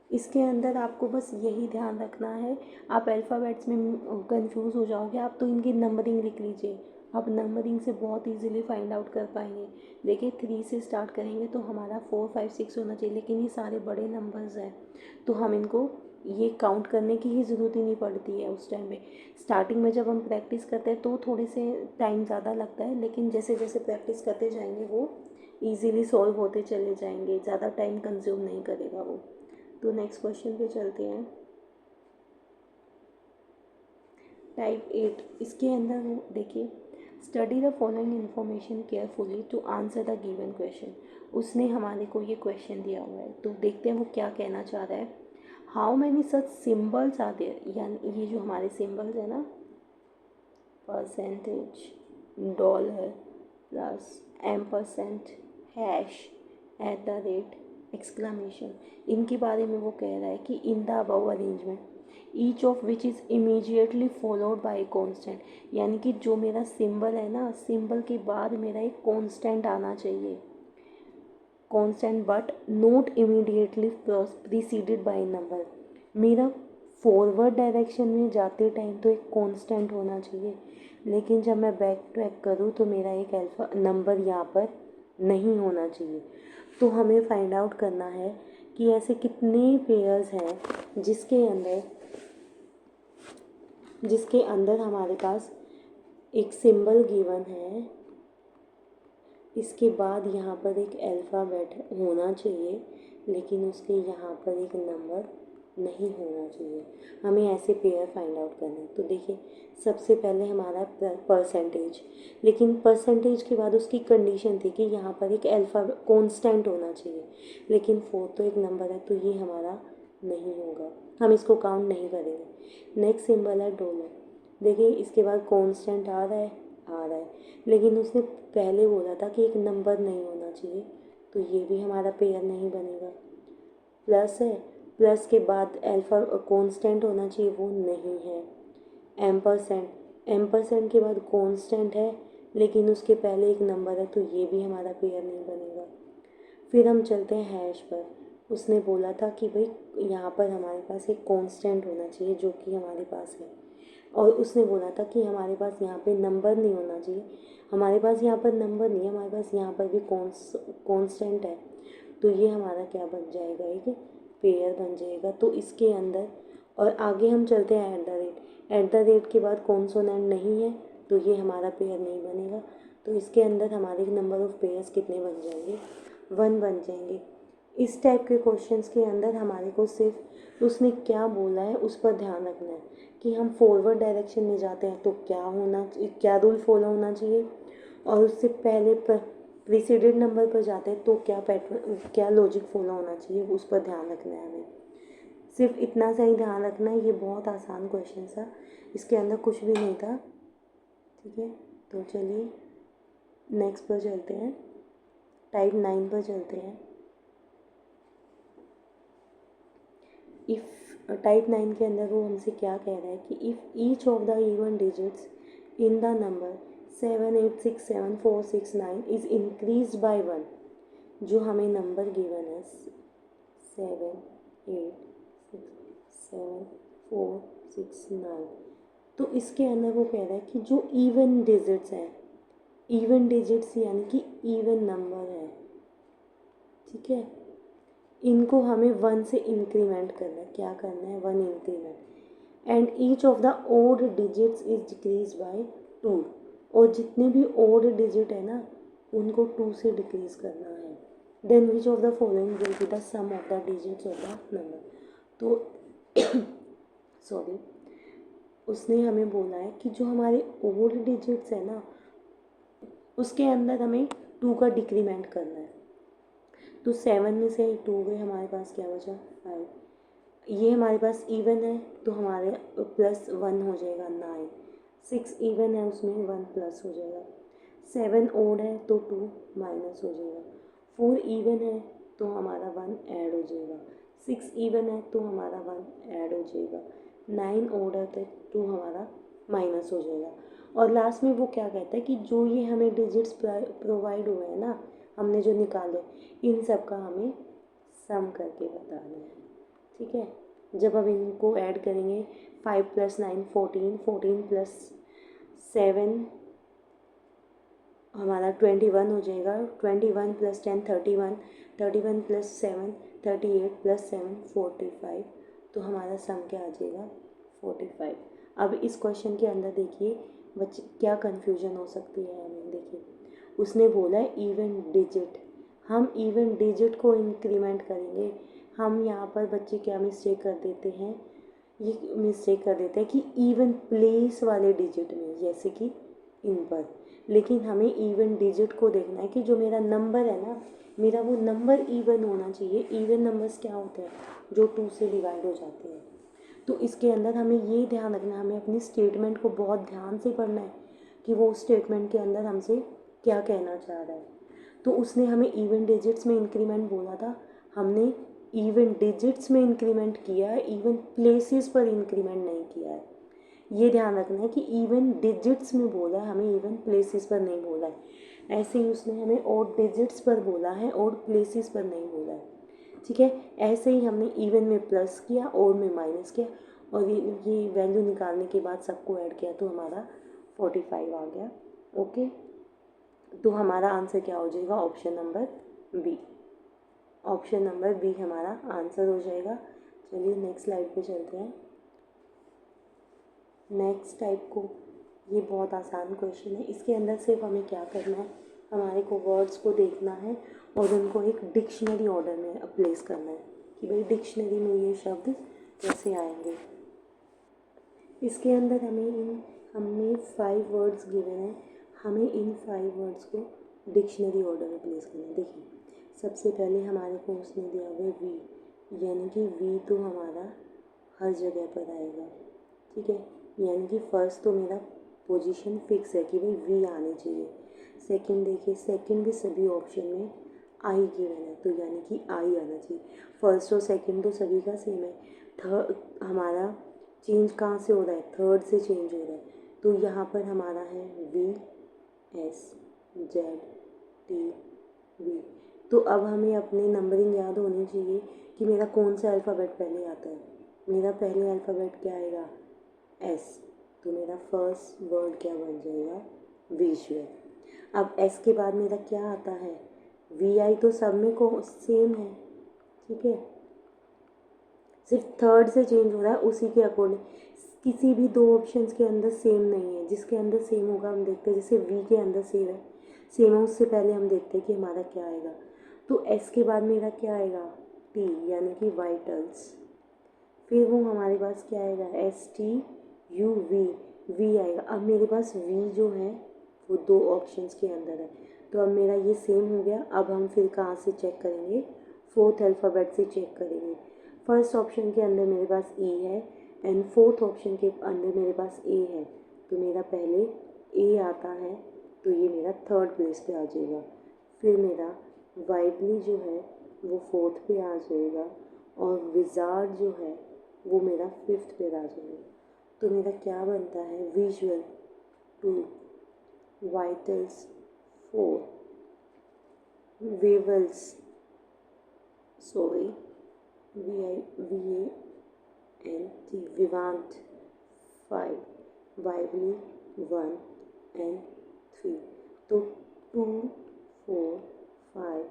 इसके अंदर आपको बस यही ध्यान रखना है, आप अल्फ़ाबेट्स में कंफ्यूज हो जाओगे, आप तो इनकी नंबरिंग लिख लीजिए, आप नंबरिंग से बहुत इजीली फाइंड आउट कर पाएंगे। देखिए 3 से स्टार्ट करेंगे तो हमारा 4, 5, 6 होना चाहिए, लेकिन ये सारे बड़े नंबर्स हैं तो हम इनको ये काउंट करने की ही ज़रूरत ही नहीं पड़ती है उस टाइम पे। स्टार्टिंग में जब हम प्रैक्टिस करते हैं तो थोड़े से टाइम ज़्यादा लगता है, लेकिन जैसे जैसे प्रैक्टिस करते जाएंगे वो इजीली सॉल्व होते चले जाएंगे, ज़्यादा टाइम कंज्यूम नहीं करेगा वो। तो नेक्स्ट क्वेश्चन पे चलते हैं। टाइप 8, इसके अंदर देखिए, study the following information carefully to answer the given question. उसने हमारे को ये क्वेश्चन दिया हुआ है, तो देखते हैं वो क्या कहना चाह रहा है। How many such symbols are there, यानी ये जो हमारे सिम्बल्स है ना, percentage, dollar, plus ampersand, hash, at the rate, exclamation, इनके बारे में वो कह रहा है कि in the above arrangement each of which is immediately followed by a constant, यानी कि जो मेरा सिंबल है ना, सिंबल के बाद मेरा एक कॉन्स्टेंट आना चाहिए, constant but note immediately preceded by number. मेरा फॉरवर्ड डायरेक्शन में जाते टाइम तो एक कांस्टेंट होना चाहिए, लेकिन जब मैं बैक ट्रैक करूँ तो मेरा एक अल्फ़ा नंबर यहाँ पर नहीं होना चाहिए। तो हमें फाइंड आउट करना है कि ऐसे कितने पेयर्स हैं जिसके अंदर हमारे पास एक सिंबल गिवन है, इसके बाद यहाँ पर एक अल्फ़ाबेट होना चाहिए, लेकिन उसके यहाँ पर एक नंबर नहीं होना चाहिए। हमें ऐसे पेयर फाइंड आउट करने हैं। तो देखिए, सबसे पहले हमारा परसेंटेज, लेकिन परसेंटेज के बाद उसकी कंडीशन थी कि यहाँ पर एक अल्फ़ा कांस्टेंट होना चाहिए, लेकिन 4 तो एक नंबर है, तो ये हमारा नहीं होगा, हम इसको काउंट नहीं करेंगे। नेक्स्ट सिंबल है डॉलर। देखिए, इसके बाद कांस्टेंट आ रहा है, लेकिन उसने पहले बोला था कि एक नंबर नहीं होना चाहिए, तो ये भी हमारा पेयर नहीं बनेगा। प्लस है, प्लस के बाद अल्फ़ा कांस्टेंट होना चाहिए, वो नहीं है। एम्परसेंट, एम्परसेंट के बाद कांस्टेंट है, लेकिन उसके पहले एक नंबर है, तो ये भी हमारा पेयर नहीं बनेगा। फिर हम चलते हैं हैश पर। उसने बोला था कि भाई यहाँ पर हमारे पास एक कांस्टेंट होना चाहिए, जो कि हमारे पास है, और उसने बोला था कि हमारे पास यहाँ पे नंबर नहीं होना चाहिए। हमारे पास यहाँ पर नंबर नहीं है, हमारे पास यहाँ पर भी कांस्टेंट है, तो ये हमारा क्या बन जाएगा, एक पेयर बन जाएगा। तो इसके अंदर, और आगे हम चलते हैं eight the rate. Eight the rate के बाद कॉन्सोनेंट नहीं है, तो ये हमारा पेयर नहीं बनेगा। तो इसके अंदर हमारे नंबर ऑफ पेयर्स कितने बन जाएंगे, 1 बन जाएंगे। इस टाइप के क्वेश्चंस के अंदर हमारे को सिर्फ उसने क्या बोला है उस पर ध्यान रखना है कि हम फॉरवर्ड डायरेक्शन में जाते हैं तो क्या रूल फॉलो होना चाहिए, और उससे पहले प्रीसीडेड नंबर पर जाते हैं तो क्या लॉजिक फॉलो होना चाहिए, उस पर ध्यान रखना है हमें। सिर्फ इतना सा ही ध्यान रखना है। ये बहुत आसान क्वेश्चन था, इसके अंदर कुछ भी नहीं था। ठीक है, तो चलिए नेक्स्ट पर चलते हैं, टाइप 9 पर चलते हैं। इफ़ टाइप 9 के अंदर वो हमसे क्या कह रहा है कि if each of the even digits in the number 7 8 6 7 4 6 9 is increase by 1, जो हमें नंबर गिवन है 7 8 6 7 4 6 9, तो इसके अंदर वो कह रहा है कि जो इवन डिजिट्स हैं, इवन डिजिट्स यानी कि इवन नंबर है, ठीक है, इनको हमें 1 से इंक्रीमेंट करना है। क्या करना है, 1 increment, and each of the odd digits is decrease by 2, और जितने भी ओड डिजिट है ना उनको 2 से डिक्रीज करना है। Then which of the following will be the sum of the digits of the number. तो सॉरी, उसने हमें बोला है कि जो हमारे ओड डिजिट्स है ना उसके अंदर हमें 2 का डिक्रीमेंट करना है। तो 7 में से 2 गए, हमारे पास क्या बचा 5। ये हमारे पास इवन है तो हमारे प्लस 1 हो जाएगा 9। 6 इवन है, उसमें 1 प्लस हो जाएगा। 7 ओड है तो 2 माइनस हो जाएगा। 4 इवन है तो हमारा 1 ऐड हो जाएगा। 6 इवन है तो हमारा 1 ऐड हो जाएगा। 9 ओड है तो हमारा माइनस हो जाएगा। और लास्ट में वो क्या कहता है कि जो ये हमें डिजिट्स प्रोवाइड हुए हैं ना, हमने जो निकाले, इन सब का हमें सम करके बताना है। ठीक है, जब हम इनको ऐड करेंगे 5 + 9 14, 14 + 7 हमारा 21 हो जाएगा। 21 + 10 31, 31 + 7 38 + 7 45, तो हमारा सम क्या आ जाएगा 45। अब इस क्वेश्चन के अंदर देखिए बच्चे क्या कन्फ्यूजन हो सकती है हमें। देखिए उसने बोला है इवन डिजिट, हम इवन डिजिट को इंक्रीमेंट करेंगे। हम यहाँ पर बच्चे क्या मिस्टेक कर देते हैं, ये मिस्टेक कर देते हैं कि इवन प्लेस वाले डिजिट में, जैसे कि इन पर। लेकिन हमें इवन डिजिट को देखना है कि जो मेरा नंबर है ना, मेरा वो नंबर इवन होना चाहिए। इवन नंबर्स क्या होते हैं, जो 2 से डिवाइड हो जाते हैं। तो इसके अंदर हमें ये ध्यान रखना है, हमें अपनी स्टेटमेंट को बहुत ध्यान से पढ़ना है कि वो स्टेटमेंट के अंदर हमसे क्या कहना चाह रहा है। तो उसने हमें इवन डिजिट्स में इंक्रीमेंट बोला था, हमने इवन डिजिट्स में इंक्रीमेंट किया है, इवन प्लेसेस पर इंक्रीमेंट नहीं किया है। ये ध्यान रखना है कि इवन डिजिट्स में बोला है, हमें इवन प्लेसेस पर नहीं बोला है। ऐसे ही उसने हमें ऑड डिजिट्स पर बोला है, ऑड प्लेसेस पर नहीं बोला है। ठीक है, ऐसे ही हमने इवन में प्लस किया, ऑड में माइनस किया, और ये वैल्यू निकालने के बाद सबको ऐड किया तो हमारा 45 आ गया। ओके, तो हमारा आंसर क्या हो जाएगा, option number B. Option number B हमारा आंसर हो जाएगा। चलिए नेक्स्ट स्लाइड पे चलते हैं। नेक्स्ट टाइप को, ये बहुत आसान क्वेश्चन है। इसके अंदर सिर्फ हमें क्या करना है, हमारे को वर्ड्स को देखना है और उनको एक डिक्शनरी ऑर्डर में प्लेस करना है कि भाई डिक्शनरी में ये शब्द कैसे आएंगे। इसके अंदर हमें 5 वर्ड्स गिवन है, हमें इन 5 वर्ड्स को डिक्शनरी ऑर्डर में प्लेस करना है। देखिए सबसे पहले हमारे को उसने दिया हुआ है वी, यानी कि वी तो हमारा हर जगह पर आएगा। ठीक है, यानी कि फर्स्ट तो मेरा पोजीशन फिक्स है कि भाई वी आने चाहिए। सेकंड देखिए, सेकंड भी सभी ऑप्शन में आई गिवन है, तो यानी कि आई आना चाहिए। फर्स्ट और सेकंड तो सभी का सेम है। थर्ड हमारा चेंज कहाँ से हो रहा है, थर्ड से चेंज हो रहा है, तो यहाँ पर हमारा है V S Z T V. तो अब हमें अपने नंबरिंग याद होनी चाहिए कि मेरा कौन सा अल्फ़ाबेट पहले आता है। मेरा पहले अल्फ़ाबेट क्या आएगा, एस, तो मेरा फर्स्ट वर्ड क्या बन जाएगा, विजुअल। अब एस के बाद मेरा क्या आता है, वी आई, तो सब में को सेम है। ठीक है, सिर्फ थर्ड से चेंज हो रहा है, उसी के अकॉर्डिंग। किसी भी 2 ऑप्शंस के अंदर सेम नहीं है, जिसके अंदर सेम होगा हम देखते हैं। जैसे वी के अंदर सेम है, उससे पहले हम देखते हैं कि हमारा क्या आएगा। तो एस के बाद मेरा क्या आएगा, टी, यानी कि वाइटल्स। फिर वो हमारे पास क्या आएगा, एस टी यू वी आएगा। अब मेरे पास वी जो है वो 2 ऑप्शंस के अंदर है, तो अब मेरा ये सेम हो गया। अब हम फिर कहाँ से चेक करेंगे, फोर्थ अल्फ़ाबेट से चेक करेंगे। फर्स्ट ऑप्शन के अंदर मेरे पास ई है एंड फोर्थ ऑप्शन के अंदर मेरे पास ए है, तो मेरा पहले ए आता है, तो ये मेरा थर्ड प्लेस पे आ जाएगा। फिर मेरा वाइडली जो है वो फोर्थ पे आ जाएगा, और विजार्ड जो है वो मेरा फिफ्थ पे आ जाएगा। तो मेरा क्या बनता है, visual 2, vitals 4, vowels sorry VIVANT vivant 5, वाइवली 1 एंड 3। तो 2 4 5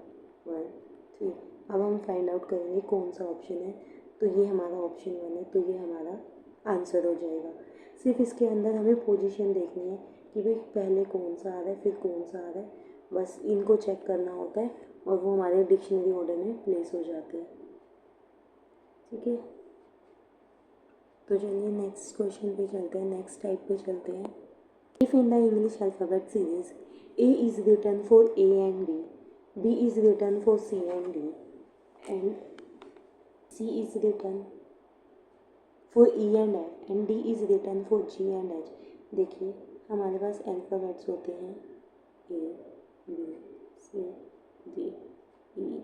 1 3। अब हम फाइंड आउट करेंगे कौन सा ऑप्शन है, तो ये हमारा ऑप्शन 1 है, तो ये हमारा आंसर हो जाएगा। सिर्फ इसके अंदर हमें पोजीशन देखनी है कि भाई पहले कौन सा आ रहा है फिर कौन सा आ रहा है, बस इनको चेक करना होता है और वो हमारे डिक्शनरी ऑर्डर में प्लेस हो जाते हैं। ठीक है, तो चलिए नेक्स्ट क्वेश्चन पे चलते हैं, नेक्स्ट टाइप पे चलते हैं। If in the English alphabet series A is written for A and B is written for C and D and C is written for E and F and D is written for G and H. देखिए हमारे पास alphabets होते हैं A B C D E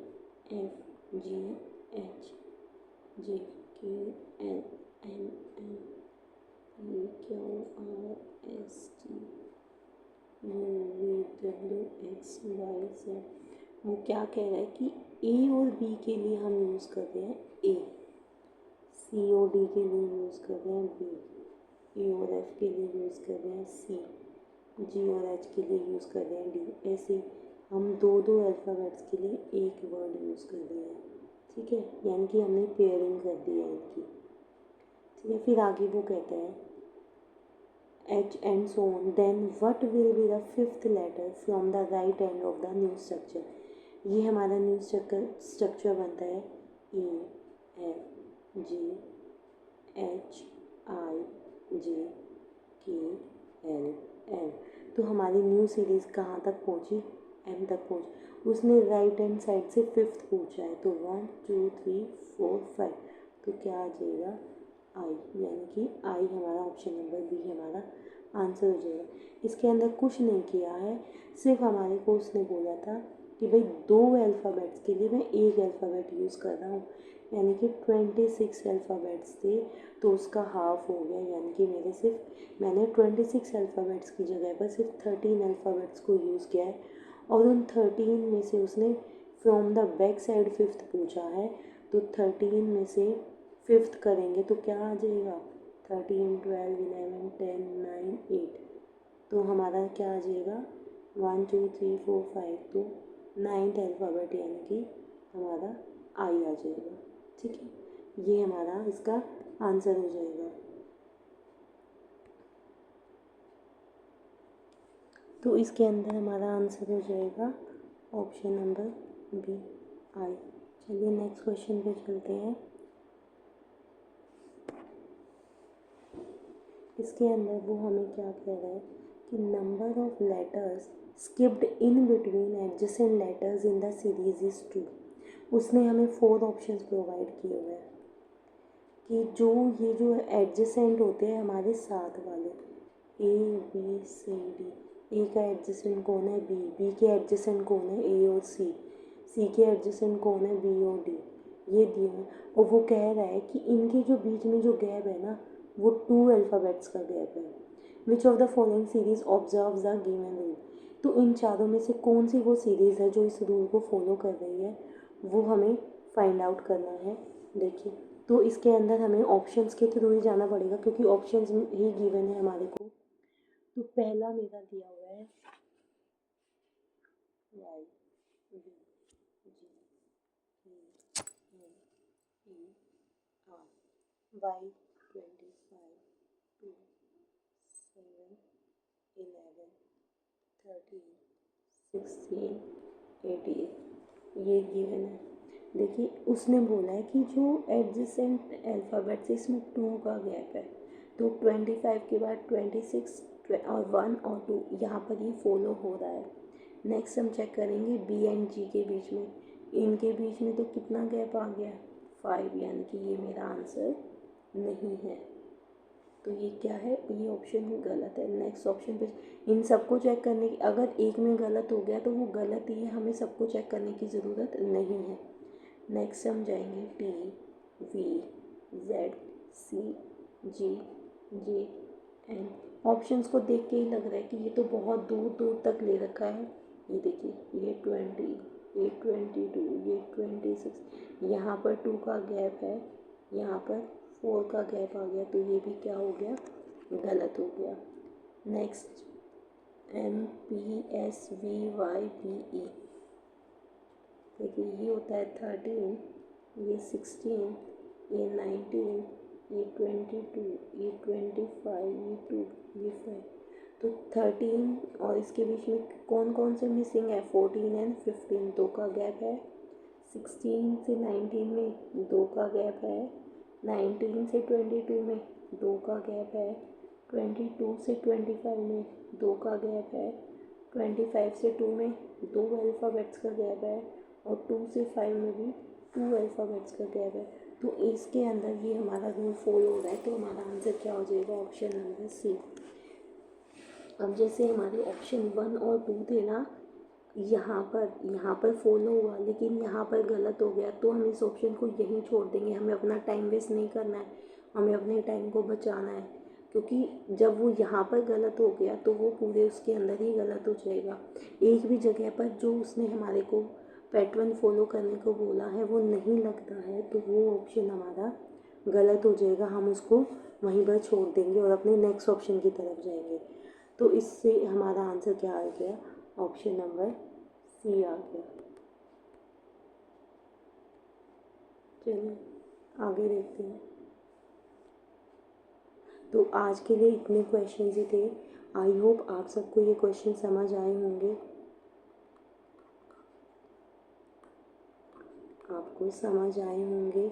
F G H J K L M N P Q R S T U V W X Y Z. वो क्या कह रहा है कि ए और बी के लिए हम यूज़ कर रहे हैं ए, सी और डी के लिए यूज़ कर रहे हैं बी, ई और एफ के लिए यूज़ कर रहे हैं सी, जी और एच के लिए यूज़ कर रहे हैं डी। ऐसे हम 2 अल्फ़ाबेट्स के लिए एक वर्ड यूज़ कर रहे हैं। ठीक है, यानी कि हमने पेयरिंग कर दी है इनकी। ठीक है, फिर आगे वो कहते हैं H and so on. Then what will be the fifth letter from the right end of the new structure? ये हमारा न्यू स्ट्रक्चर बनता है E F G H I J K L M। तो हमारी न्यू सीरीज़ कहाँ तक पहुँची? M तक पहुँची। उसने राइट हैंड साइड से फिफ्थ पूछा है, तो 1 2 3 4 5, तो क्या आ जाएगा? आई, यानी कि आई हमारा ऑप्शन नंबर बी हमारा आंसर हो जाएगा। इसके अंदर कुछ नहीं किया है, सिर्फ हमारे को उसने बोला था कि भाई 2 अल्फ़ाबेट्स के लिए मैं एक अल्फ़ाबेट यूज़ कर रहा हूँ, यानी कि 26 अल्फ़ाबेट्स थे तो उसका हाफ हो गया, यानी कि मैंने 26 अल्फ़ाबेट्स की जगह पर सिर्फ 13 अल्फ़ाबेट्स को यूज़ किया है। और उन 13 में से उसने from the back side fifth पूछा है, तो 13 में से फिफ्थ करेंगे तो क्या आ जाएगा? 13 12 11 10 9 8, तो हमारा क्या आ जाएगा? 1 2 3 4 5, तो 9th अल्फ़ाबेट यानी कि हमारा आई आ जाएगा। ठीक है, ये हमारा इसका आंसर हो जाएगा। तो इसके अंदर हमारा आंसर हो जाएगा ऑप्शन नंबर बी, आई। चलिए नेक्स्ट क्वेश्चन पे चलते हैं। इसके अंदर वो हमें क्या कह रहा है कि number of letters skipped in between adjacent letters in the series is 2। उसने हमें 4 ऑप्शंस प्रोवाइड किए हुए हैं कि जो एडजेसेंट होते हैं हमारे साथ वाले, ए बी सी डी, ए का एडजेसेंट कौन है? बी, बी के एडजेसेंट कौन है? ए और सी के एडजेसेंट कौन है? बी और डी, ये दिए हैं। और वो कह रहा है कि इनके जो बीच में जो गैप है ना, वो 2 अल्फ़ाबेट्स का गैप है। विच of the following series observe the given rule? तो इन चारों में से कौन सी वो सीरीज़ है जो इस रूल को फॉलो कर रही है, वो हमें फाइंड आउट करना है। देखिए, तो इसके अंदर हमें ऑप्शंस के थ्रू ही जाना पड़ेगा क्योंकि ऑप्शंस ही गिवन है हमारे को। तो पहला मेरा दिया हुआ है Y B G E N E R, Y 25 2 7 11 13 16 18, ये गिवन है। देखिए, उसने बोला है कि जो एडजेसेंट अल्फ़ाबेट्स इसमें 2 का गैप है, तो 25 के बाद 26 और 1 और 2 यहाँ पर ये फॉलो हो रहा है। नेक्स्ट हम चेक करेंगे बी एंड जी के बीच में, इनके बीच में तो कितना गैप आ गया? 5, यानी कि ये मेरा आंसर नहीं है। तो ये क्या है? ये ऑप्शन गलत है। नेक्स्ट ऑप्शन पे इन सबको चेक करने की, अगर एक में गलत हो गया तो वो गलत ही है, हमें सबको चेक करने की ज़रूरत नहीं है। नेक्स्ट हम जाएंगे टी वी जेड सी जी जे एन। ऑप्शंस को देख के ही लग रहा है कि ये तो बहुत दूर दूर तक ले रखा है। ये देखिए, ये 20, ये 22, ये 26, यहाँ पर 2 का गैप है, यहाँ पर 4 का गैप आ गया, तो ये भी क्या हो गया? गलत हो गया। नेक्स्ट MPSVYPE, देखिए ये होता है 13, ये 16, ये 19, ये 22, ये 25, ये 2, ये 5, तो 13 और इसके बीच में कौन कौन से मिसिंग है? 14 एंड 15, 2 का गैप है। 16 से 19 में 2 का गैप है। 19 से 22 में 2 का गैप है। 22 से 25 में 2 का गैप है। 25 से 2 में 2 अल्फ़ाबेट्स का गैप है, और 2 से 5 में भी 2 अल्फ़ाबेट्स का गैप है। तो इसके अंदर ये हमारा रूल फॉलो हो रहा है, तो हमारा आंसर क्या हो जाएगा? Option number C. अब जैसे हमारे ऑप्शन 1 और 2 थे ना, यहाँ पर फॉलो हुआ, लेकिन यहाँ पर गलत हो गया, तो हम इस ऑप्शन को यहीं छोड़ देंगे। हमें अपना टाइम वेस्ट नहीं करना है, हमें अपने टाइम को बचाना है, क्योंकि जब वो यहाँ पर गलत हो गया तो वो पूरे उसके अंदर ही गलत हो जाएगा। एक भी जगह पर जो उसने हमारे को पैटर्न फॉलो करने को बोला है वो नहीं लगता है, तो वो ऑप्शन हमारा गलत हो जाएगा। हम उसको वहीं पर छोड़ देंगे और अपने नेक्स्ट ऑप्शन की तरफ जाएंगे। तो इससे हमारा आंसर क्या आ गया? ऑप्शन नंबर सी आ गया। चलिए आगे देखते हैं। तो आज के लिए इतने क्वेश्चन ही थे। आई होप आप सबको ये क्वेश्चन समझ आए होंगे, आपको समझ आए होंगे।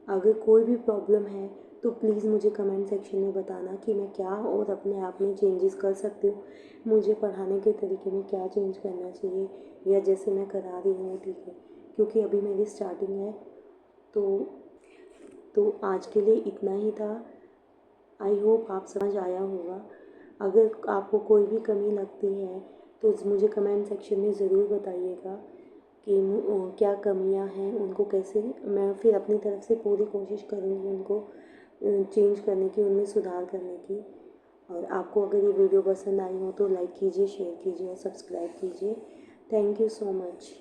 अगर कोई भी प्रॉब्लम है तो प्लीज़ मुझे कमेंट सेक्शन में बताना कि मैं क्या और अपने आप में चेंजेस कर सकती हूँ, मुझे पढ़ाने के तरीके में क्या चेंज करना चाहिए, या जैसे मैं करा रही हूँ ठीक है, क्योंकि अभी मेरी स्टार्टिंग है। तो आज के लिए इतना ही था। आई होप आप समझ आया होगा। अगर आपको कोई भी कमी लगती है तो मुझे कमेंट सेक्शन में ज़रूर बताइएगा कि क्या कमियां हैं, उनको कैसे मैं फिर अपनी तरफ से पूरी कोशिश करूँगी उनको चेंज करने की, उनमें सुधार करने की। और आपको अगर ये वीडियो पसंद आई हो तो लाइक कीजिए, शेयर कीजिए और सब्सक्राइब कीजिए। Thank you so much.